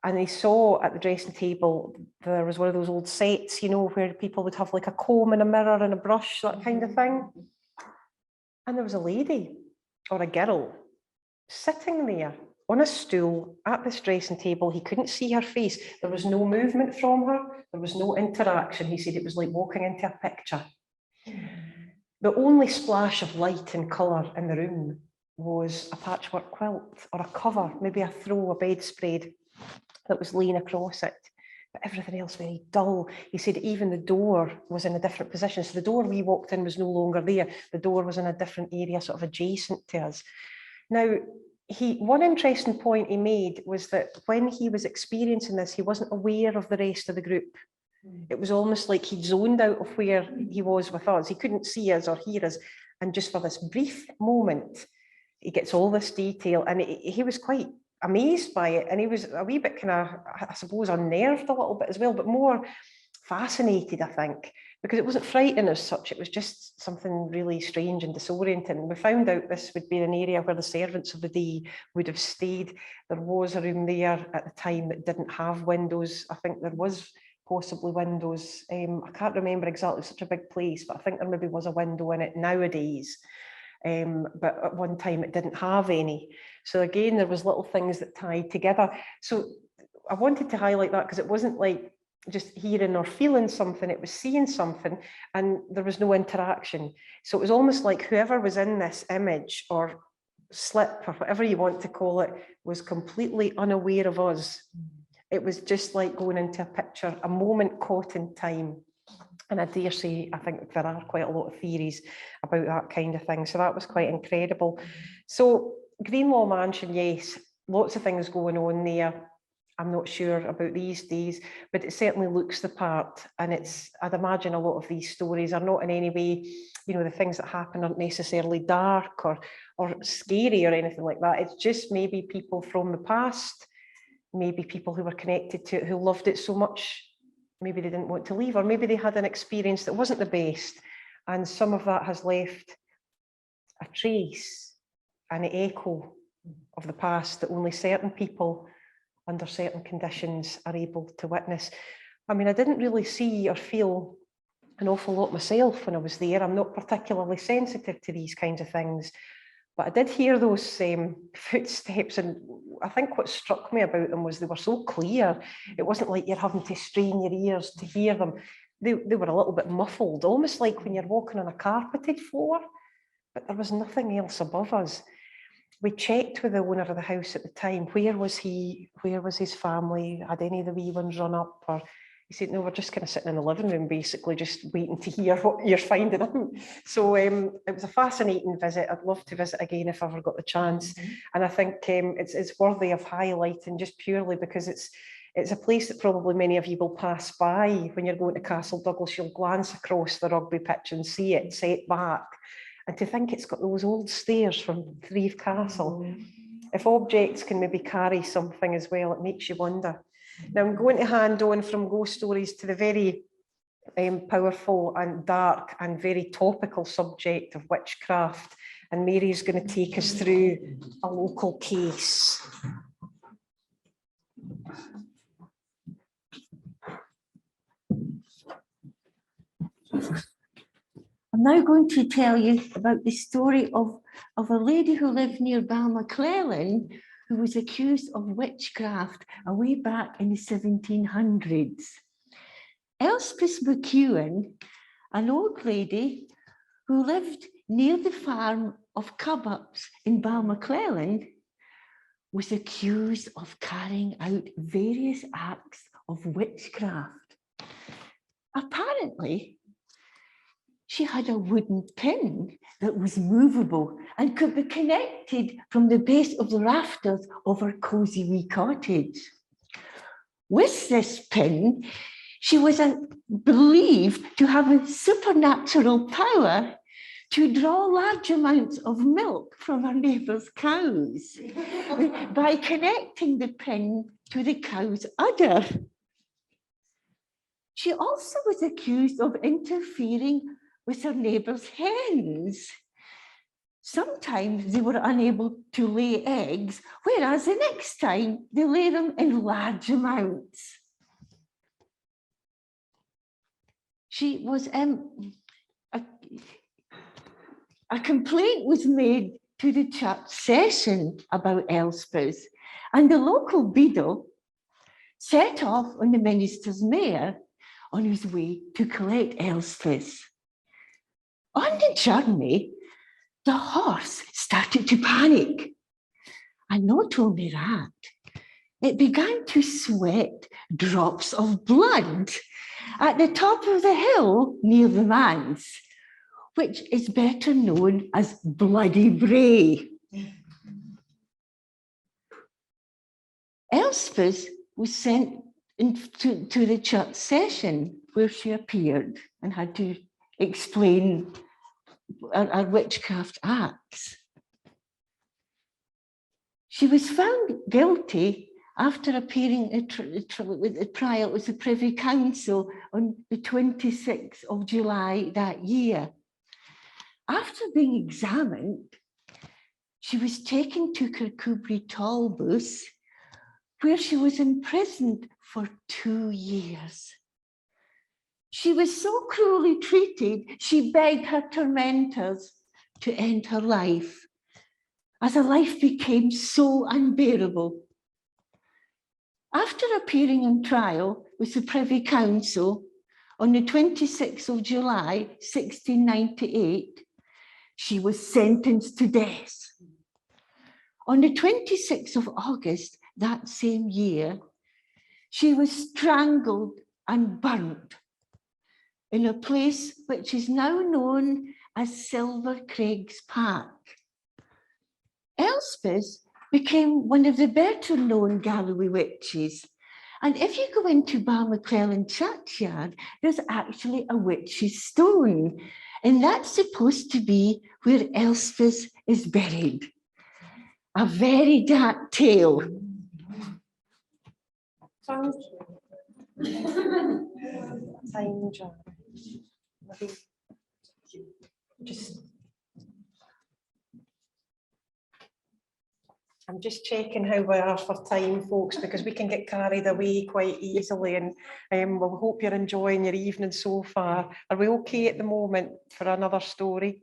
And he saw at the dressing table, there was one of those old sets, you know, where people would have like a comb and a mirror and a brush, that kind of thing. And there was a lady or a girl sitting there on a stool at this dressing table. He couldn't see her face. There was no movement from her. There was no interaction. He said it was like walking into a picture. The only splash of light and colour in the room was a patchwork quilt or a cover, maybe a throw, a bedspread that was laying across it. But everything else very dull. He said even the door was in a different position. So the door we walked in was no longer there. The door was in a different area, sort of adjacent to us. Now, one interesting point he made was that when he was experiencing this, he wasn't aware of the rest of the group. It was almost like he'd zoned out of where he was with us. He couldn't see us or hear us. And just for this brief moment, he gets all this detail, and he was quite amazed by it. And he was a wee bit kind of, I suppose, unnerved a little bit as well, but more fascinated, I think, because it wasn't frightening as such. It was just something really strange and disorienting. We found out this would be an area where the servants of the day would have stayed. There was a room there at the time that didn't have windows. I think there was possibly windows. I can't remember exactly, such a big place, but I think there maybe was a window in it nowadays. But at one time it didn't have any. So again, there was little things that tied together. So I wanted to highlight that because it wasn't like just hearing or feeling something, it was seeing something, and there was no interaction. So it was almost like whoever was in this image or slip or whatever you want to call it was completely unaware of us. It was just like going into a picture, a moment caught in time. And I dare say, I think there are quite a lot of theories about that kind of thing. So that was quite incredible. So Greenlaw Mansion, yes, lots of things going on there. I'm not sure about these days, but it certainly looks the part. And I'd imagine a lot of these stories are not in any way, the things that happen aren't necessarily dark or scary or anything like that. It's just maybe people from the past, maybe people who were connected to it, who loved it so much, maybe they didn't want to leave, or maybe they had an experience that wasn't the best. And some of that has left a trace, an echo of the past that only certain people under certain conditions are able to witness. I mean, I didn't really see or feel an awful lot myself when I was there. I'm not particularly sensitive to these kinds of things, but I did hear those footsteps, and I think what struck me about them was they were so clear. It wasn't like you're having to strain your ears to hear them. They were a little bit muffled, almost like when you're walking on a carpeted floor, but there was nothing else above us. We checked with the owner of the house at the time. Where was he? Where was his family? Had any of the wee ones run up? Or he said, no, we're just kind of sitting in the living room, basically, just waiting to hear what you're finding out. So it was a fascinating visit. I'd love to visit again if I ever got the chance. And I think it's worthy of highlighting just purely because it's a place that probably many of you will pass by when you're going to Castle Douglas. You'll glance across the rugby pitch and see it set back. And to think it's got those old stairs from Threave Castle. If objects can maybe carry something as well, it makes you wonder. Now I'm going to hand on from ghost stories to the very powerful and dark and very topical subject of witchcraft. And Mary's going to take us through a local case. I'm now going to tell you about the story of a lady who lived near Balmaclellan who was accused of witchcraft way back in the 1700s. Elspeth McEwen, an old lady who lived near the farm of Cubbups in Balmaclellan, was accused of carrying out various acts of witchcraft. Apparently, she had a wooden pin that was movable and could be connected from the base of the rafters of her cosy wee cottage. With this pin, she was believed to have a supernatural power to draw large amounts of milk from her neighbour's cows by connecting the pin to the cow's udder. She also was accused of interfering with her neighbour's hens. Sometimes they were unable to lay eggs, whereas the next time they lay them in large amounts. She was a complaint was made to the church session about Elspeth, and the local beadle set off on the minister's mare on his way to collect Elspeth. On the journey, the horse started to panic. And not only that, it began to sweat drops of blood at the top of the hill near the manse, which is better known as Bloody Brae. Elspeth was sent to the church session where she appeared and had to explain our witchcraft acts. She was found guilty after appearing at the trial with the Privy Council on the 26th of July that year. After being examined, she was taken to Kirkcudbright Tolbooth, where she was imprisoned for 2 years. She was so cruelly treated, she begged her tormentors to end her life, as her life became so unbearable. After appearing on trial with the Privy Council on the 26th of July, 1698, she was sentenced to death. On the 26th of August that same year, she was strangled and burnt in a place which is now known as Silver Craigs Park. Elspeth became one of the better known Galloway witches. And if you go into Balmaclellan churchyard, there's actually a witch's stone. And that's supposed to be where Elspeth is buried. A very dark tale. Thank you. Time, John. Maybe just. I'm just checking how we are for time, folks, because we can get carried away quite easily, and we hope you're enjoying your evening so far. Are we okay at the moment for another story?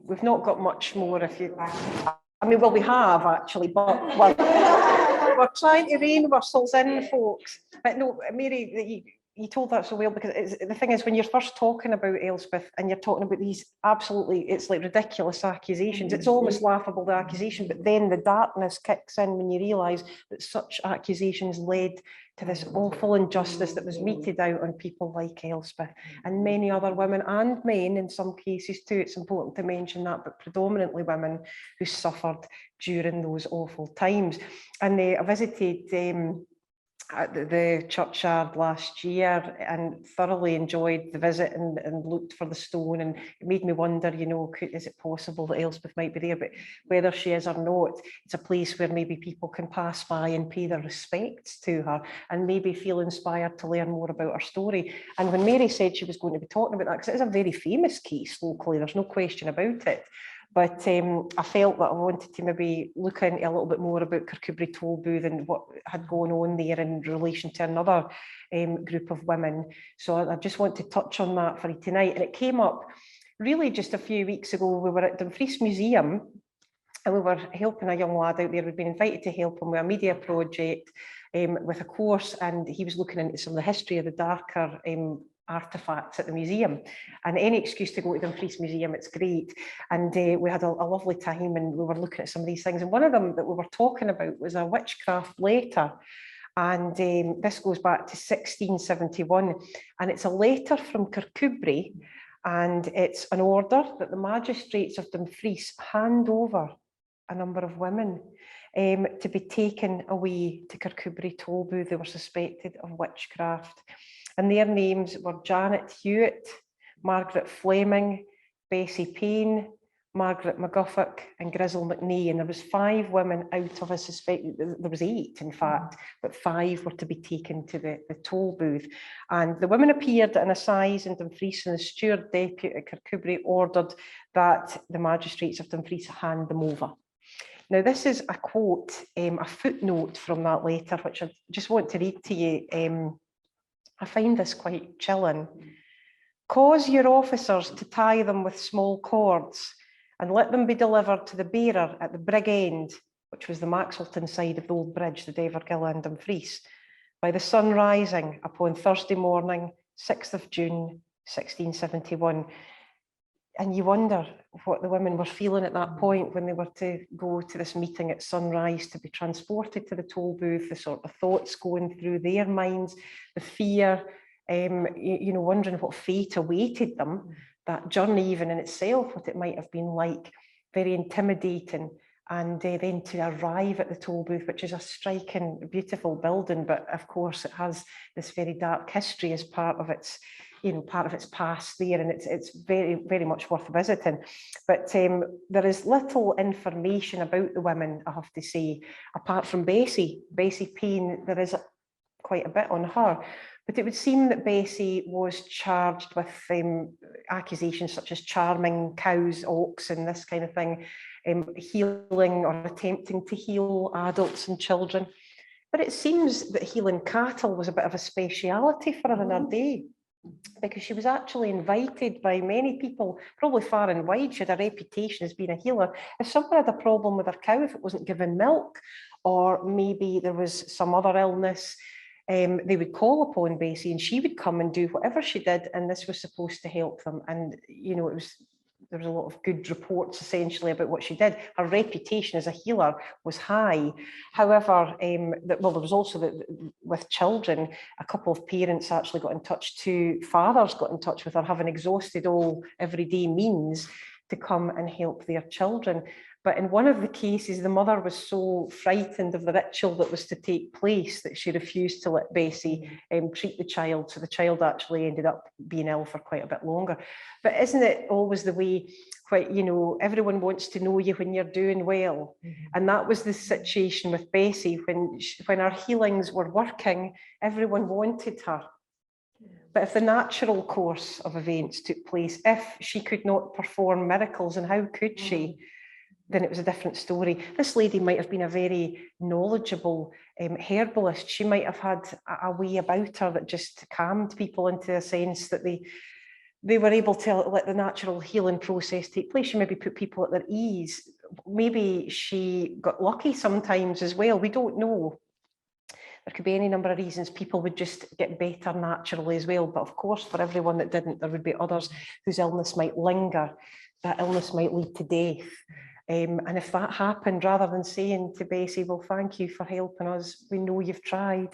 We've not got much more. If you, I mean, well, we have actually, but we're trying to rein ourselves in, folks. But no, Mary, you told that so well, because the thing is, when you're first talking about Elspeth and you're talking about these absolutely, it's like ridiculous accusations, it's almost laughable, the accusation, but then the darkness kicks in when you realise that such accusations led to this awful injustice that was meted out on people like Elspeth and many other women and men in some cases too. It's important to mention that, but predominantly women who suffered during those awful times. And I visited at the churchyard last year and thoroughly enjoyed the visit and looked for the stone, and it made me wonder, you know, is it possible that Elspeth might be there? But whether she is or not, it's a place where maybe people can pass by and pay their respects to her and maybe feel inspired to learn more about her story. And when Mary said she was going to be talking about that, because it is a very famous case locally, there's no question about it. But I felt that I wanted to maybe look into a little bit more about Kirkcudbright Tollbooth and what had gone on there in relation to another group of women. So I just want to touch on that for you tonight. And it came up really just a few weeks ago. We were at Dumfries Museum and we were helping a young lad out there. We'd been invited to help him with a media project with a course, and he was looking into some of the history of the darker artefacts at the museum, and any excuse to go to the Dumfries Museum, it's great. And we had a lovely time, and we were looking at some of these things, and one of them that we were talking about was a witchcraft letter, and this goes back to 1671, and it's a letter from Kirkcudbright, and it's an order that the magistrates of Dumfries hand over a number of women to be taken away to Kirkcudbright Tollbooth. They were suspected of witchcraft. And their names were Janet Hewitt, Margaret Fleming, Bessie Payne, Margaret McGuffock and Grizzle McNee. And there was 5 women out of a suspected, there was 8 in fact, but 5 were to be taken to the toll booth. And the women appeared at an assize in Dumfries, and the steward deputy at Kirkcudbright ordered that the magistrates of Dumfries hand them over. Now, this is a quote, a footnote from that letter, which I just want to read to you. I find this quite chilling. Cause your officers to tie them with small cords and let them be delivered to the bearer at the Brig End, which was the Maxwelton side of the old bridge, the Devergill and Dumfries, by the sun rising upon Thursday morning, 6th of June, 1671. And you wonder what the women were feeling at that point when they were to go to this meeting at sunrise, to be transported to the toll booth, the sort of thoughts going through their minds, the fear, you know, wondering what fate awaited them, that journey even in itself, what it might have been like, very intimidating. And then to arrive at the toll booth, which is a striking, beautiful building, but of course it has this very dark history as part of its, you know, part of its past there, and it's very, very much worth visiting. But there is little information about the women, I have to say, apart from Bessie Payne. There is quite a bit on her, but it would seem that Bessie was charged with accusations such as charming cows, oxen, this kind of thing, healing or attempting to heal adults and children. But it seems that healing cattle was a bit of a speciality for her in her day, because she was actually invited by many people, probably far and wide. She had a reputation as being a healer. If someone had a problem with her cow, if it wasn't given milk, or maybe there was some other illness, they would call upon Bessie and she would come and do whatever she did, and this was supposed to help them. And, you know, there was a lot of good reports essentially about what she did. Her reputation as a healer was high. However, well, there was also with children, a couple of parents actually got in touch, 2 fathers got in touch with her, having exhausted all everyday means to come and help their children. But in one of the cases, the mother was so frightened of the ritual that was to take place that she refused to let Bessie treat the child. So the child actually ended up being ill for quite a bit longer. But isn't it always the way, you know, everyone wants to know you when you're doing well? And that was the situation with Bessie. When her healings were working, everyone wanted her. But if the natural course of events took place, if she could not perform miracles, and how could she? Then it was a different story. This lady might have been a very knowledgeable herbalist. She might have had a way about her that just calmed people into a sense that they were able to let the natural healing process take place. She maybe put people at their ease. Maybe she got lucky sometimes as well. We don't know. There could be any number of reasons people would just get better naturally as well. But of course, for everyone that didn't, there would be others whose illness might linger. That illness might lead to death. And if that happened, rather than saying to Bessie, well, thank you for helping us, we know you've tried,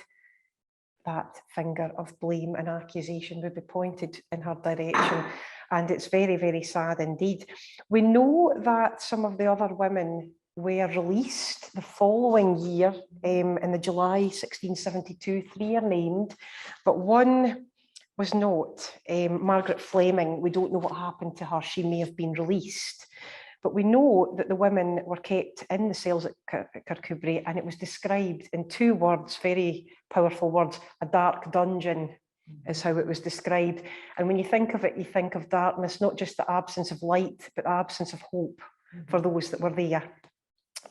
that finger of blame and accusation would be pointed in her direction. And it's very, very sad indeed. We know that some of the other women were released the following year. In the July 1672, 3 are named, but one was not. Margaret Fleming, we don't know what happened to her. She may have been released. But we know that the women were kept in the cells at Kirkcudbright, and it was described in 2 words, very powerful words. A dark dungeon is how it was described. And when you think of it, you think of darkness, not just the absence of light, but the absence of hope for those that were there,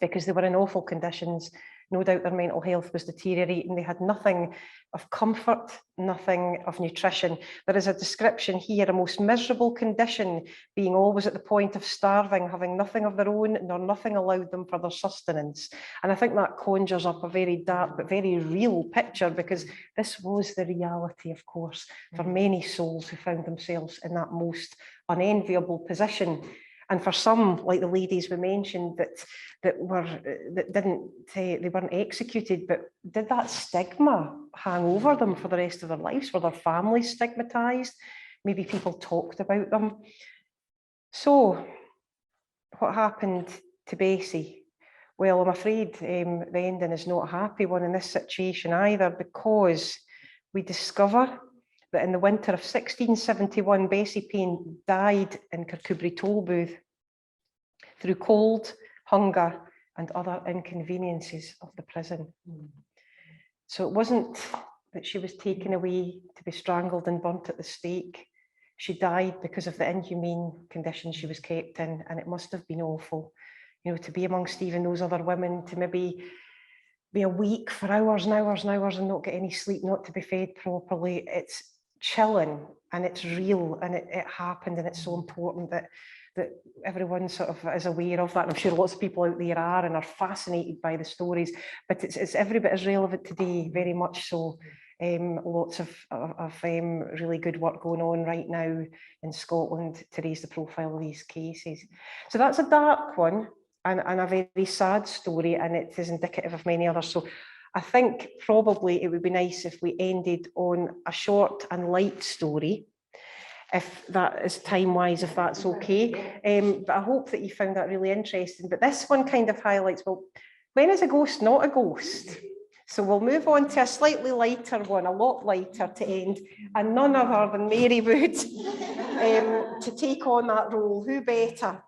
because they were in awful conditions. No doubt their mental health was deteriorating. They had nothing of comfort, nothing of nutrition. There is a description here, a most miserable condition, being always at the point of starving, having nothing of their own, nor nothing allowed them for their sustenance. And I think that conjures up a very dark but very real picture, because this was the reality, of course, for many souls who found themselves in that most unenviable position. And for some, like the ladies we mentioned, they weren't executed, but did that stigma hang over them for the rest of their lives? Were their families stigmatized? Maybe people talked about them. So what happened to Bessie? Well, I'm afraid the ending is not a happy one in this situation either, because we discover that in the winter of 1671, Bessie Payne died in Kirkcudbright Tolbooth through cold, hunger, and other inconveniences of the prison. So it wasn't that she was taken away to be strangled and burnt at the stake. She died because of the inhumane conditions she was kept in, and it must have been awful, you know, to be amongst even those other women, to maybe be awake for hours and hours and hours and not get any sleep, not to be fed properly. It's chilling and it's real, and it happened, and it's so important that everyone sort of is aware of that. And I'm sure lots of people out there are and are fascinated by the stories, but it's every bit as relevant today, very much so. Lots of really good work going on right now in Scotland to raise the profile of these cases. So that's a dark one and a very sad story, and it is indicative of many others. So I think probably it would be nice if we ended on a short and light story, if that is time-wise, if that's okay. But I hope that you found that really interesting. But this one kind of highlights, well, when is a ghost not a ghost? So we'll move on to a slightly lighter one, a lot lighter to end, and none other than Mary Wood to take on that role. Who better?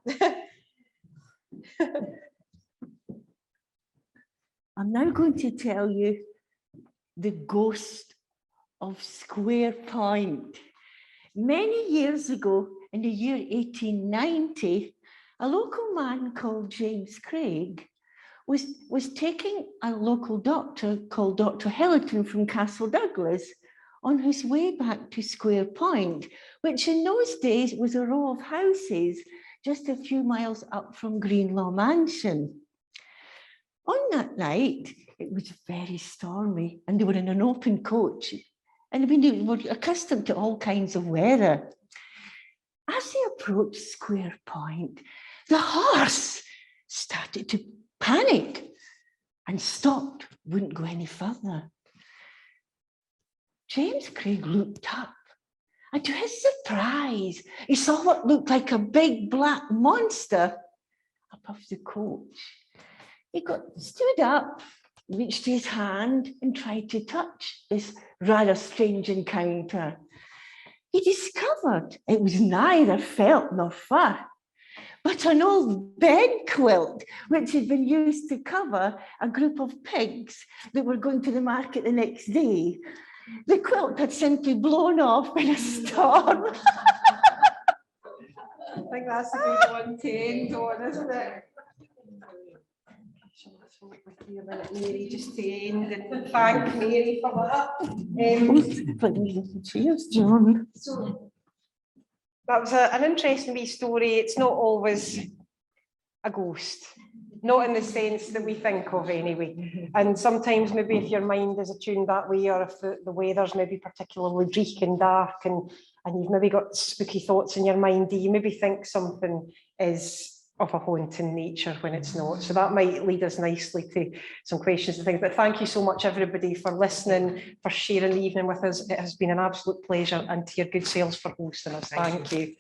I'm now going to tell you the ghost of Square Point. Many years ago, in the year 1890, a local man called James Craig was taking a local doctor called Dr. Hellerton from Castle Douglas on his way back to Square Point, which in those days was a row of houses just a few miles up from Greenlaw Mansion. On that night, it was very stormy, and they were in an open coach. And I mean, they were accustomed to all kinds of weather. As they approached Square Point, the horse started to panic and stopped, wouldn't go any further. James Craig looked up, and to his surprise, he saw what looked like a big black monster up off the coach. He stood up, reached his hand and tried to touch this rather strange encounter. He discovered it was neither felt nor fur, but an old bed quilt, which had been used to cover a group of pigs that were going to the market the next day. The quilt had simply blown off in a storm. I think that's a good one to end on, isn't it? Mary, just to end and thank Mary for that. Cheers, John. So that was an interesting wee story. It's not always a ghost, not in the sense that we think of anyway. And sometimes maybe if your mind is attuned that way, or if the weather's maybe particularly bleak and dark and you've maybe got spooky thoughts in your mind, you maybe think something is of a haunting nature when it's not. So that might lead us nicely to some questions and things. But thank you so much, everybody, for listening, for sharing the evening with us. It has been an absolute pleasure, and to your good selves for hosting us. Thank you.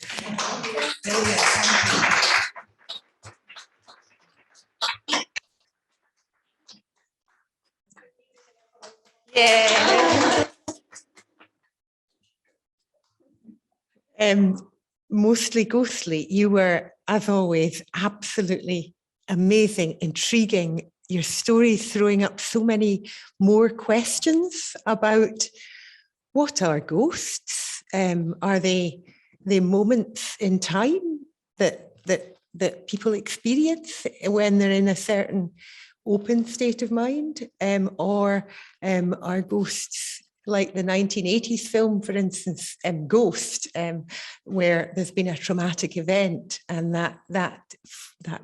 Yeah. Mostly ghostly. You were, as always, absolutely amazing, intriguing. Your story throwing up so many more questions about what are ghosts? Are they moments in time that people experience when they're in a certain open state of mind, or are ghosts like the 1980s film, for instance, Ghost, where there's been a traumatic event and that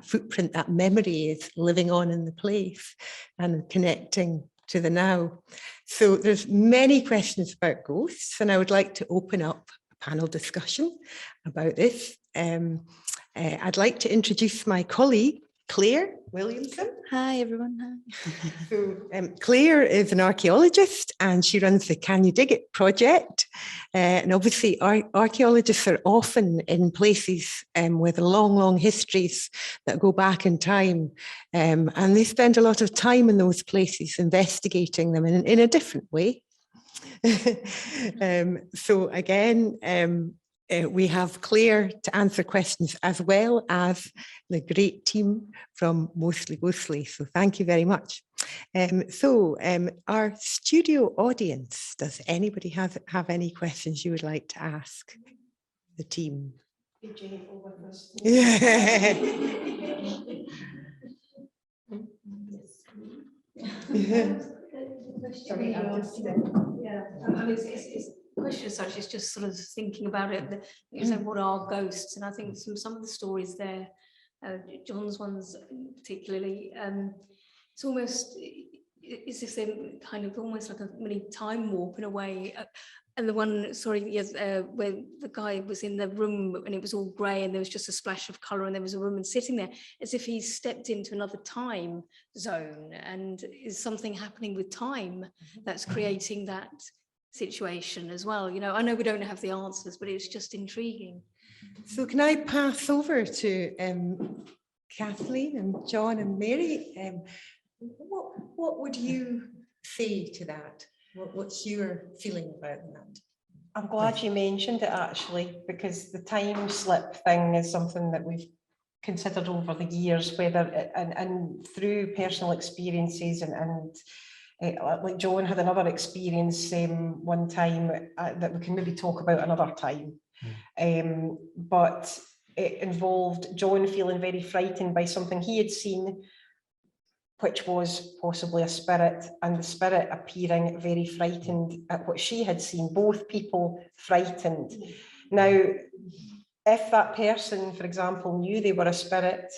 footprint, that memory is living on in the place and connecting to the now. So there's many questions about ghosts, and I would like to open up a panel discussion about this. I'd like to introduce my colleague, Claire Williamson. Hi, everyone. Hi. So, Claire is an archaeologist and she runs the Can You Dig It project. And obviously archaeologists are often in places with long histories that go back in time. And they spend a lot of time in those places investigating them in a different way. So again, we have Claire to answer questions, as well as the great team from Mostly Ghostly. So thank you very much. Our studio audience, does anybody have any questions you would like to ask the team? Be gentle with us. Yeah. Sorry, I mean, it's question as such, it's just sort of thinking about it. You know, what are ghosts? And I think some of the stories there, John's ones particularly, it's almost, it's this kind of almost like a mini time warp in a way. And the one, sorry, yes, where the guy was in the room and it was all grey and there was just a splash of colour and there was a woman sitting there, as if he stepped into another time zone. And is something happening with time that's creating that situation as well? You know, I know we don't have the answers, but it's just intriguing. So can I pass over to Kathleen and John and Mary? What would you say to that? What's your feeling about that? I'm glad you mentioned it, actually, because the time slip thing is something that we've considered over the years, whether and through personal experiences and like John had another experience one time that we can maybe talk about another time. But it involved John feeling very frightened by something he had seen, which was possibly a spirit, and the spirit appearing very frightened at what she had seen, both people frightened. Now, if that person, for example, knew they were a spirit,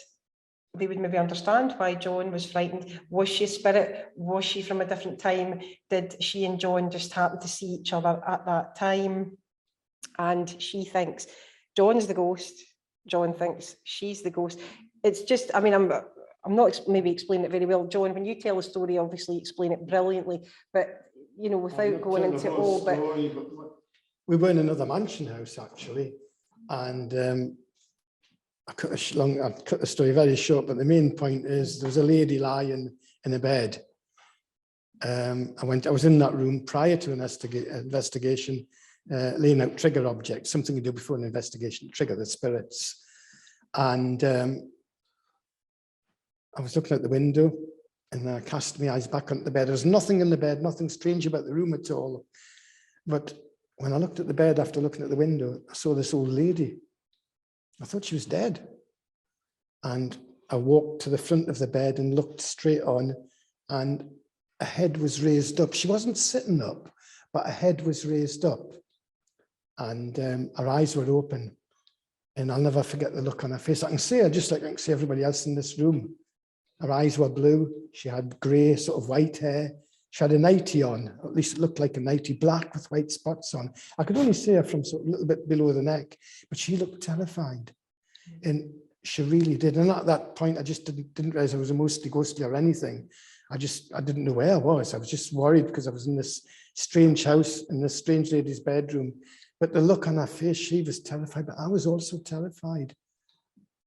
they would maybe understand why John was frightened. Was she a spirit? Was she from a different time? Did she and John just happen to see each other at that time? And she thinks John's the ghost. John thinks she's the ghost. It's just, I mean, I'm not maybe explaining it very well. John, when you tell a story, obviously explain it brilliantly, but, you know, without going into all, but we were in another mansion house, actually, and I cut the story very short, but the main point is there was a lady lying in a bed. I was in that room prior to an investigation, laying out trigger objects, something you do before an investigation, trigger the spirits. And I was looking out the window and I cast my eyes back onto the bed. There was nothing in the bed, nothing strange about the room at all. But when I looked at the bed after looking at the window, I saw this old lady. I thought she was dead. And I walked to the front of the bed and looked straight on, and a head was raised up. She wasn't sitting up, but a head was raised up. And her eyes were open. And I'll never forget the look on her face. I can see her just like I can see everybody else in this room. Her eyes were blue. She had grey, sort of white hair. She had a nightie on, or at least it looked like a nightie, black with white spots on. I could only see her from sort of a little bit below the neck, but she looked terrified. And she really did. And at that point, I just didn't realize I was mostly ghostly or anything. I didn't know where I was. I was just worried because I was in this strange house, in this strange lady's bedroom. But the look on her face, she was terrified, but I was also terrified.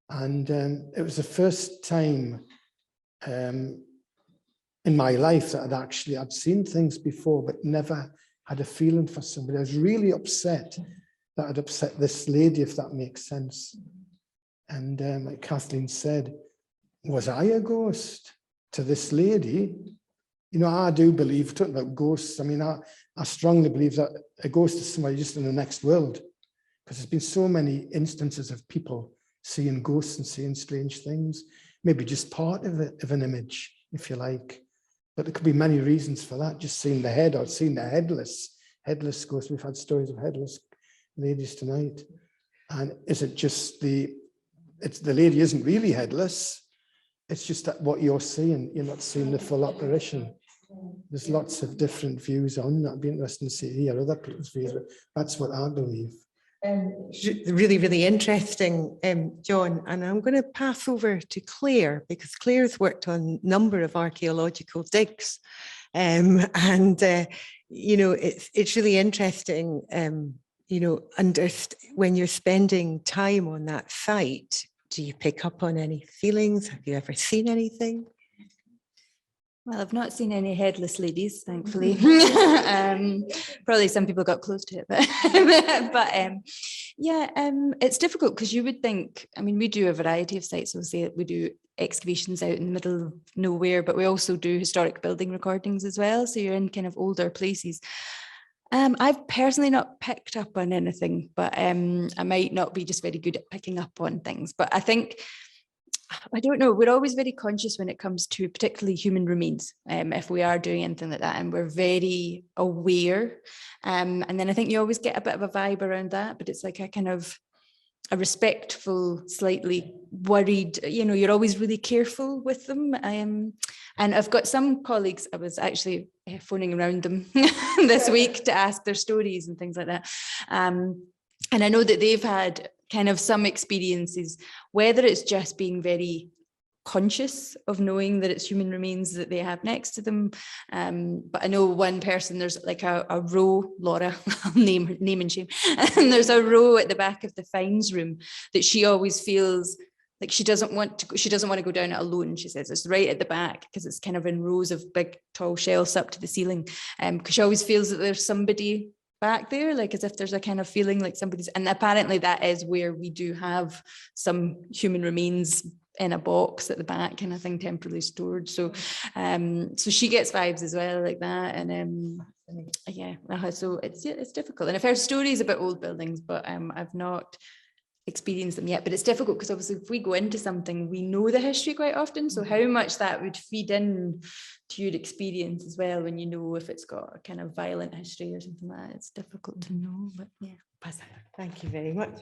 And it was the first time in my life that I'd seen things before, but never had a feeling for somebody. I was really upset that I'd upset this lady, if that makes sense. And like Kathleen said, was I a ghost to this lady? You know, I do believe, talking about ghosts, I mean, I strongly believe that a ghost is somebody just in the next world, because there's been so many instances of people seeing ghosts and seeing strange things, maybe just part of it, of an image, if you like. But there could be many reasons for that, just seeing the head or seeing the headless ghost. We've had stories of headless ladies tonight. And is it just the lady isn't really headless, it's just that what you're seeing, you're not seeing the full apparition. There's lots of different views on that. It'd be interesting to hear other people's views, but that's what I believe. Really, really interesting, John. And I'm going to pass over to Claire, because Claire's worked on a number of archaeological digs. You know, it's really interesting, you know, when you're spending time on that site, do you pick up on any feelings? Have you ever seen anything? Well, I've not seen any headless ladies, thankfully. Probably some people got close to it, but it's difficult because you would think, I mean, we do a variety of sites. So say we do excavations out in the middle of nowhere, but we also do historic building recordings as well. So you're in kind of older places. I've personally not picked up on anything, but I might not be just very good at picking up on things. But I think, I don't know, we're always very conscious when it comes to particularly human remains, if we are doing anything like that, and we're very aware. And then I think you always get a bit of a vibe around that, but it's like a kind of a respectful, slightly worried, you know, you're always really careful with them. And I've got some colleagues, I was actually phoning around them this week to ask their stories and things like that. And I know that they've had kind of some experiences, whether it's just being very conscious of knowing that it's human remains that they have next to them. But I know one person, there's like a row, Laura, name and shame, and there's a row at the back of the finds room that she always feels like she doesn't want to go down it alone. She says it's right at the back because it's kind of in rows of big tall shelves up to the ceiling, because she always feels that there's somebody back there, like as if there's a kind of feeling like somebody's, and apparently that is where we do have some human remains in a box at the back kind of thing, temporarily stored. So so she gets vibes as well like that. And so it's difficult. And I've heard stories about old buildings, but I've not experienced them yet. But it's difficult because obviously if we go into something, we know the history quite often, so how much that would feed in to your experience as well, when you know if it's got a kind of violent history or something like that, it's difficult to know. But yeah, pass that. Thank you very much.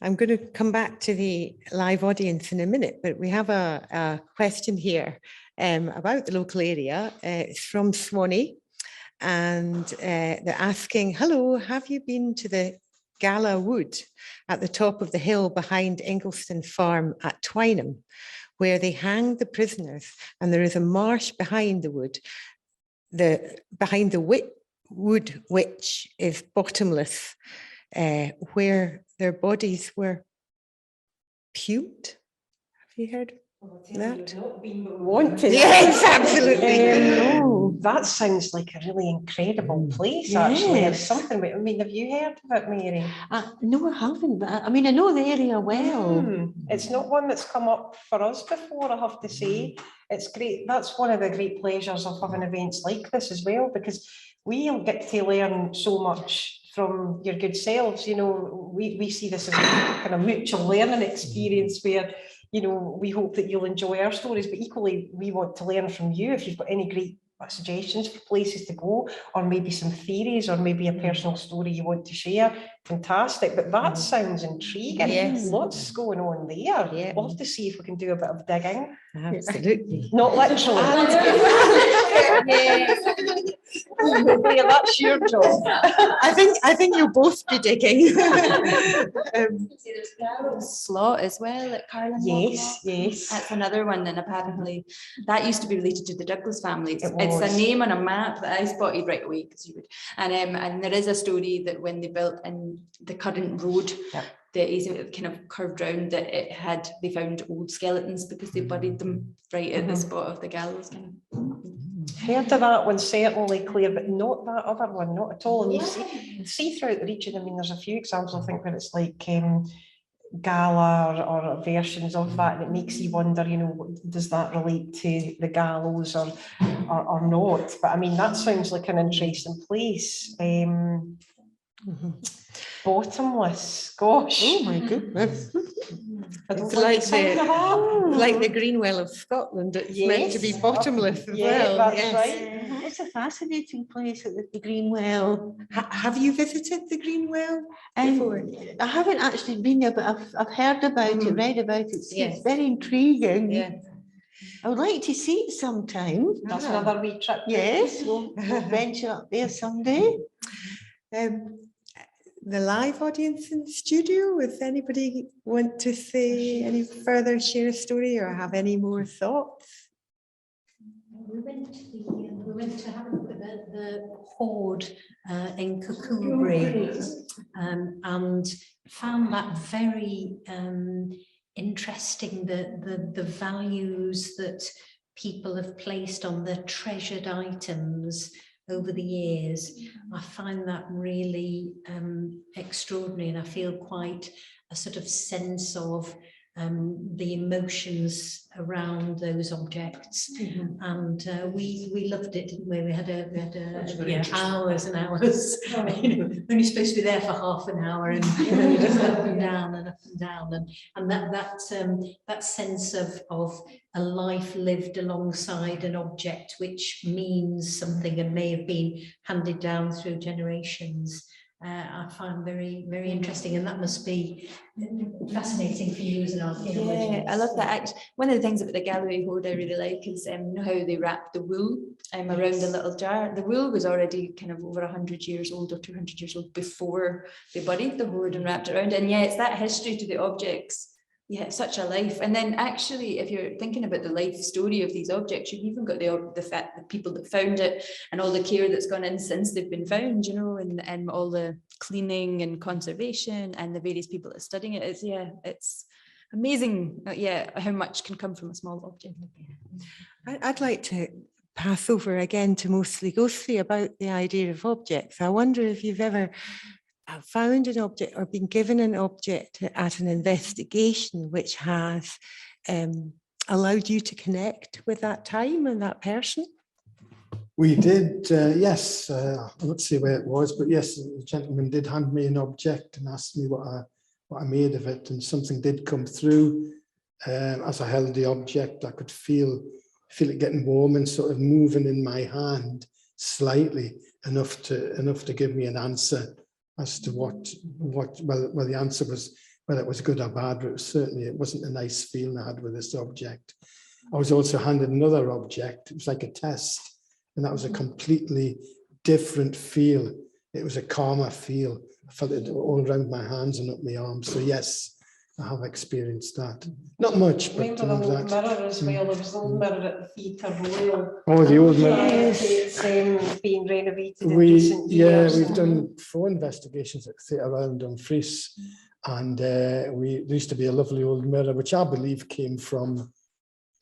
I'm going to come back to the live audience in a minute, but we have a question here about the local area. It's from Swanee, and they're asking, hello, have you been to the Gala Wood at the top of the hill behind Ingleston Farm at Twynham, where they hang the prisoners, and there is a marsh behind the wood. Behind the wood, which is bottomless, where their bodies were Pumed. Have you heard? That? Not been, but we want to. Yes, absolutely. Oh, that sounds like a really incredible place, actually. It's Yes. something, I mean, have you heard of it, Mary? No, I haven't, but I mean, I know the area well. It's not one that's come up for us before, I have to say. It's great. That's one of the great pleasures of having events like this as well, because we'll get to learn so much from your good selves. You know, we see this as a kind of mutual learning experience where, you know, we hope that you'll enjoy our stories, but equally we want to learn from you. If you've got any great suggestions for places to go, or maybe some theories, or maybe a personal story you want to share, fantastic. But that sounds intriguing. Yes. Lots going on there. Yeah. We'll have to see if we can do a bit of digging. Absolutely. Not literally. Yeah, that's your job. I think you'll both be digging. There's Gallow's Slot as well at Carlin. Yes, yes. That's another one, and apparently that used to be related to the Douglas family. It's was. a name on a map that I spotted right away, because you would. And there is a story that when they built in the current road, that is kind of curved round, that they found old skeletons because they buried them right at the spot of the gallows. Heard of that one, certainly, Claire, but not that other one, not at all. And you see throughout the region, I mean, there's a few examples, I think, where it's like gala or versions of that, and it makes you wonder, you know, does that relate to the gallows or not? But I mean, that sounds like an interesting place. Bottomless, gosh. Oh my goodness. I don't It's like like the sound of that. like the Greenwell of Scotland. It's meant to be Yes. bottomless as Yeah, well. that's Yes. right. It's a fascinating place at the Greenwell. Have you visited the Greenwell before? I haven't actually been there, but I've heard about it, read about it. Yes. It's very intriguing. Yeah. I would like to see it sometime. That's another wee trip. Yes, we'll venture up there someday. The live audience in the studio, if anybody want to say any further, share a story, or have any more thoughts? We went to have a look at the hoard in Cuckoobury, and found that very interesting, the values that people have placed on the treasured items over the years. I find that really extraordinary, and I feel quite a sort of sense of the emotions around those objects. And we loved it, didn't we? We had hours and hours. Only supposed to be there for half an hour, and just up and down and up and down, and that sense of a life lived alongside an object which means something and may have been handed down through generations. I find very, very interesting, and that must be fascinating for you as an archaeologist. Yeah, I love that. One of the things about the Galloway hoard I really like is how they wrap the wool around the little jar. The wool was already kind of over 100 years old or 200 years old before they buried the hoard and wrapped it around. And yeah, it's that history to the objects. Yeah, such a life. And then actually, if you're thinking about the life story of these objects, you've even got the fact, the people that found it and all the care that's gone in since they've been found, you know, and all the cleaning and conservation and the various people that are studying it. It's amazing, how much can come from a small object. I'd like to pass over again to Mostly Ghostly about the idea of objects. I wonder if you've ever found an object or been given an object at an investigation which has allowed you to connect with that time and that person? We did, yes. I won't say where it was, but yes, the gentleman did hand me an object and asked me what I made of it, and something did come through. As I held the object, I could feel it getting warm and sort of moving in my hand slightly, enough to give me an answer as to well, the answer was whether it was good or bad, but it wasn't a nice feeling I had with this object. I was also handed another object. It was like a test, and that was a completely different feel. It was a calmer feel. I felt it all around my hands and up my arms. So yes, I have experienced that. Not much, but remember the old mirror as well. There was the old mirror at the Theatre Royal. Oh, the old mirror. Yes, it's being renovated in recent years. We've done 4 investigations at Theatre Royal in Dumfries, And there used to be a lovely old mirror, which I believe came from,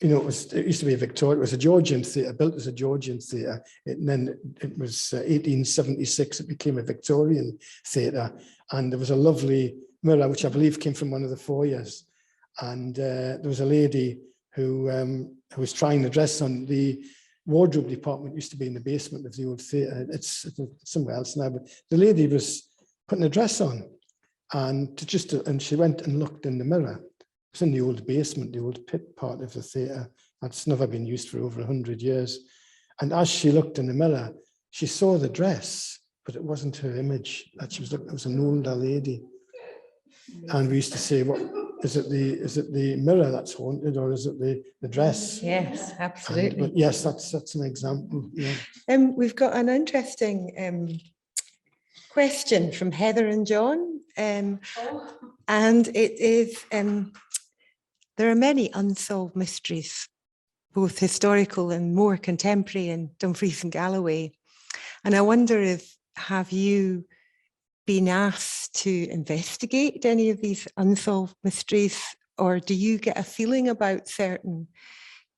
you know, it used to be a Victorian, it was a Georgian theatre, built as a Georgian theatre. And then it was 1876, it became a Victorian theatre. And there was a lovely mirror, which I believe came from one of the foyers. And there was a lady who was trying the dress on. The wardrobe department used to be in the basement of the old theatre. It's somewhere else now, but the lady was putting a dress on, and she went and looked in the mirror. It was in the old basement, the old pit part of the theatre. That's never been used for over 100 years. And as she looked in the mirror, she saw the dress, but it wasn't her image that she was looking. It was an older lady. And we used to say, "What is it? The mirror that's haunted, or is it the dress?" Yes, absolutely. But yes, that's an example. Yeah. We've got an interesting question from Heather and John, and it is, there are many unsolved mysteries, both historical and more contemporary in Dumfries and Galloway. And I wonder have you been asked to investigate any of these unsolved mysteries, or do you get a feeling about certain?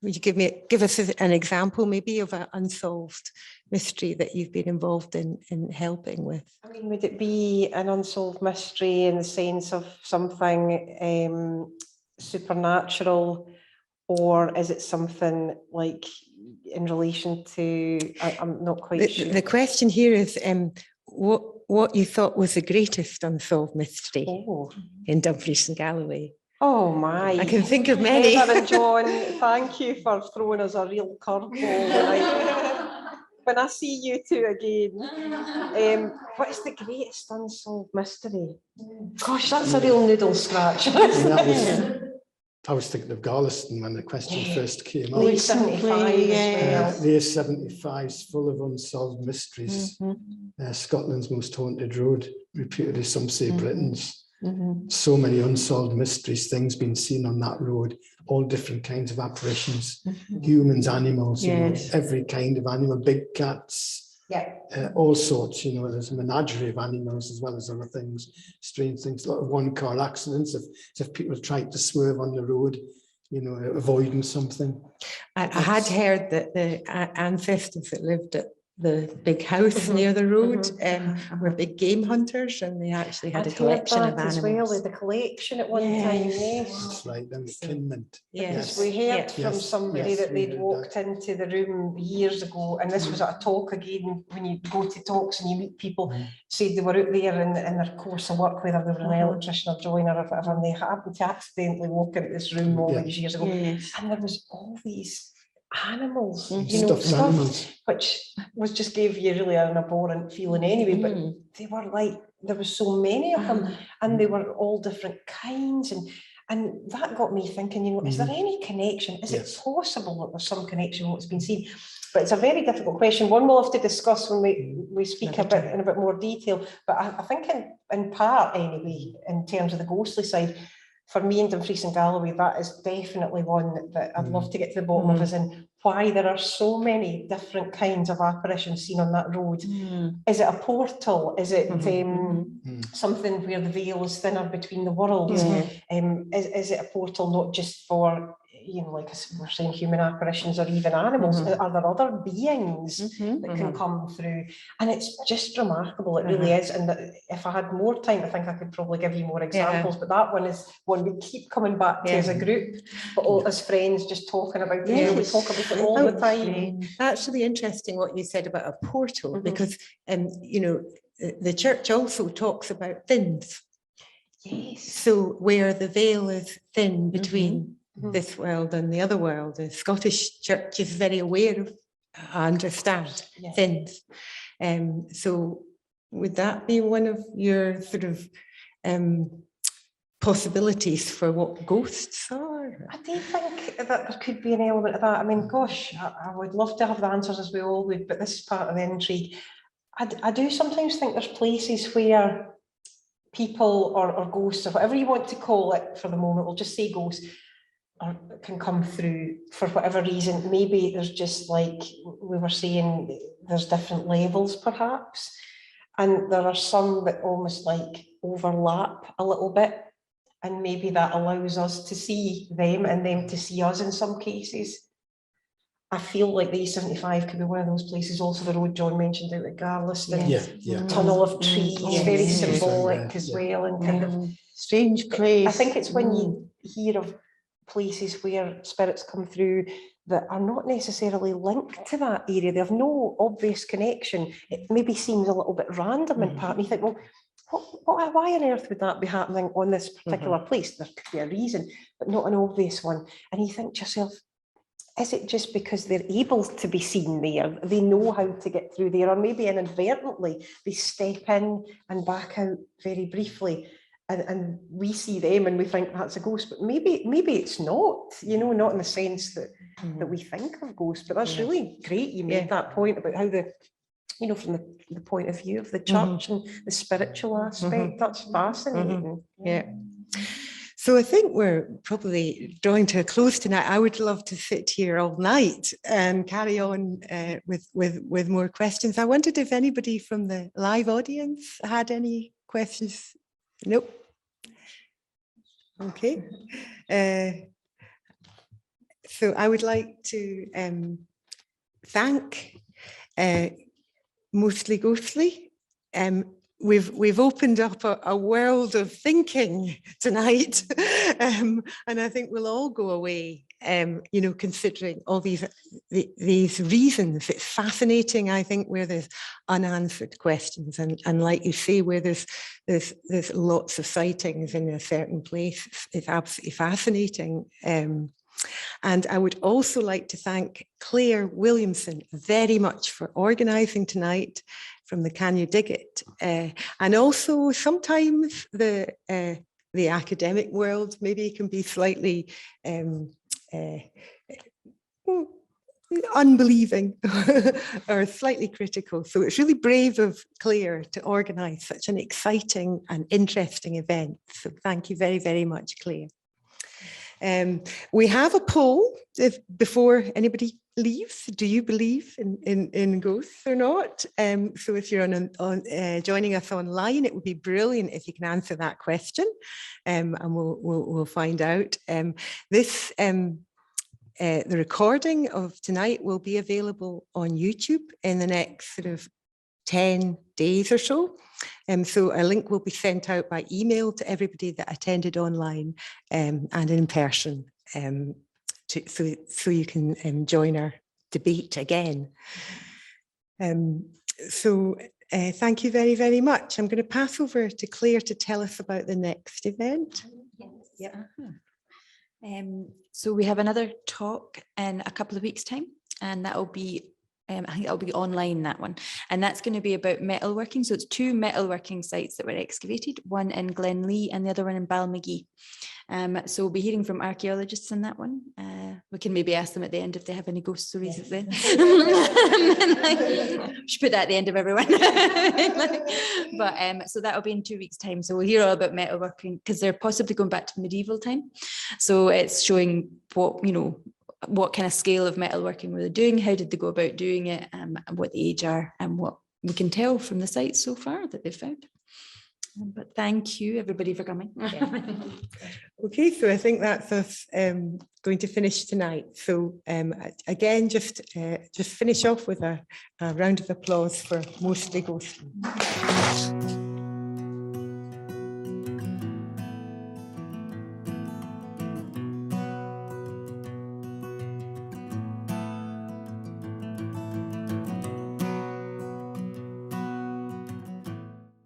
Would you give us an example maybe of an unsolved mystery that you've been involved in helping with? I mean, would it be an unsolved mystery in the sense of something supernatural, or is it something like in relation to, I'm not quite sure. The question here is what you thought was the greatest unsolved mystery in Dumfries and Galloway. Oh my. I can think of many. Heather and John, thank you for throwing us a real curveball. When I see you two again, what is the greatest unsolved mystery? Gosh, that's a real noodle scratch. I was thinking of Garliston when the question first came up. Late 75 as well. The 75 is full of unsolved mysteries. Scotland's most haunted road, reputedly some say Britain's. So many unsolved mysteries, things being seen on that road, all different kinds of apparitions, humans, animals, you know, every kind of animal, big cats, all sorts, you know, there's a menagerie of animals as well as other things, strange things, a lot of one-car accidents, if people tried to swerve on the road, you know, avoiding something. I had heard that the ancestors that lived at the big house near the road were big game hunters, and they actually had a collection of animals. As well, the collection at one time, That's right, then the Kinmont. Yes, we heard from somebody that they'd walked into the room years ago, and this was at a talk again, when you go to talks and you meet people, say they were out there in their course of work, whether they were an electrician or joiner or whatever, and they happened to accidentally walk into this room all these years ago, and there was all these animals, you know, stuff which just gave you really an abhorrent feeling anyway, but they were like, there was so many of them, and they were all different kinds, and that got me thinking, you know, is there any connection? Is it possible that there's some connection with what's been seen? But it's a very difficult question, one we'll have to discuss when we speak in a bit more detail, but I think in part anyway, in terms of the ghostly side, for me in Dumfries and Galloway, that is definitely one that I'd love to get to the bottom of, is in why there are so many different kinds of apparitions seen on that road. Is it a portal? Is it something where the veil is thinner between the worlds? Is it a portal not just for, you know, like we're saying, human apparitions or even animals? Are there other beings that can come through? And it's just remarkable, it really is. And that if I had more time, I think I could probably give you more examples, but that one is one we keep coming back to as a group, but all as friends just talking about it. You know, we talk about it all the time. That's really interesting what you said about a portal, because you know, the church also talks about thins. So where the veil is thin between this world and the other world, the Scottish church is very aware of, I understand, thins. So would that be one of your sort of possibilities for what ghosts are? I do think that there could be an element of that. I mean, gosh, I would love to have the answers, as we all would, but this is part of the intrigue. I do sometimes think there's places where people or ghosts, or whatever you want to call it for the moment, we'll just say ghosts, or can come through for whatever reason. Maybe there's just, like we were saying, there's different levels perhaps. And there are some that almost like overlap a little bit. And maybe that allows us to see them and them to see us in some cases. I feel like the A75 could be one of those places, also the road John mentioned out at Garliston, Yeah. tunnel of trees, Oh, very yes. symbolic Yeah, as yeah. well, and kind of, Strange place. I think it's when you hear of places where spirits come through that are not necessarily linked to that area, they have no obvious connection, it maybe seems a little bit random in part, and you think, well, why on earth would that be happening on this particular place? There could be a reason, but not an obvious one. And you think to yourself, is it just because they're able to be seen there? They know how to get through there, or maybe inadvertently they step in and back out very briefly, and we see them and we think that's a ghost, but maybe it's not, you know, not in the sense that we think of ghosts. But that's really great you made that point about how the, you know, from the point of view of the church and the spiritual aspect. That's fascinating. Yeah. So I think we're probably drawing to a close tonight. I would love to sit here all night and carry on with more questions. I wondered if anybody from the live audience had any questions. Nope. Okay. So I would like to thank Mostly Ghostly. We've opened up a world of thinking tonight, and I think we'll all go away, you know, considering all these reasons. It's fascinating, I think, where there's unanswered questions, and like you say, where there's lots of sightings in a certain place. It's absolutely fascinating. And I would also like to thank Claire Williamson very much for organising tonight from the Can You Dig It? And also sometimes the academic world maybe can be slightly unbelieving or slightly critical. So it's really brave of Claire to organise such an exciting and interesting event. So thank you very, very much, Claire. We have a poll before anybody leaves. Do you believe in ghosts or not? So if you're joining us online, it would be brilliant if you can answer that question, and we'll find out. The recording of tonight will be available on YouTube in the next sort of 10 days or so. So a link will be sent out by email to everybody that attended online and in person, so you can join our debate again. Thank you very, very much. I'm going to pass over to Claire to tell us about the next event. Yes. So we have another talk in a couple of weeks' time, and that will be I think it'll be online, that one. And that's going to be about metalworking. So it's 2 metalworking sites that were excavated, one in Glenlee and the other one in Balmagee. So we'll be hearing from archaeologists on that one. We can maybe ask them at the end if they have any ghost stories at the end. Should put that at the end of everyone. But so that'll be in 2 weeks' time. So we'll hear all about metalworking, because they're possibly going back to medieval time. So it's showing what, you know, what kind of scale of metalworking were they doing, how did they go about doing it, and what the age are, and what we can tell from the sites so far that they've found. But thank you everybody for coming. Yeah. Okay, so I think that's us going to finish tonight. So again, just finish off with a round of applause for Mostly Ghostly.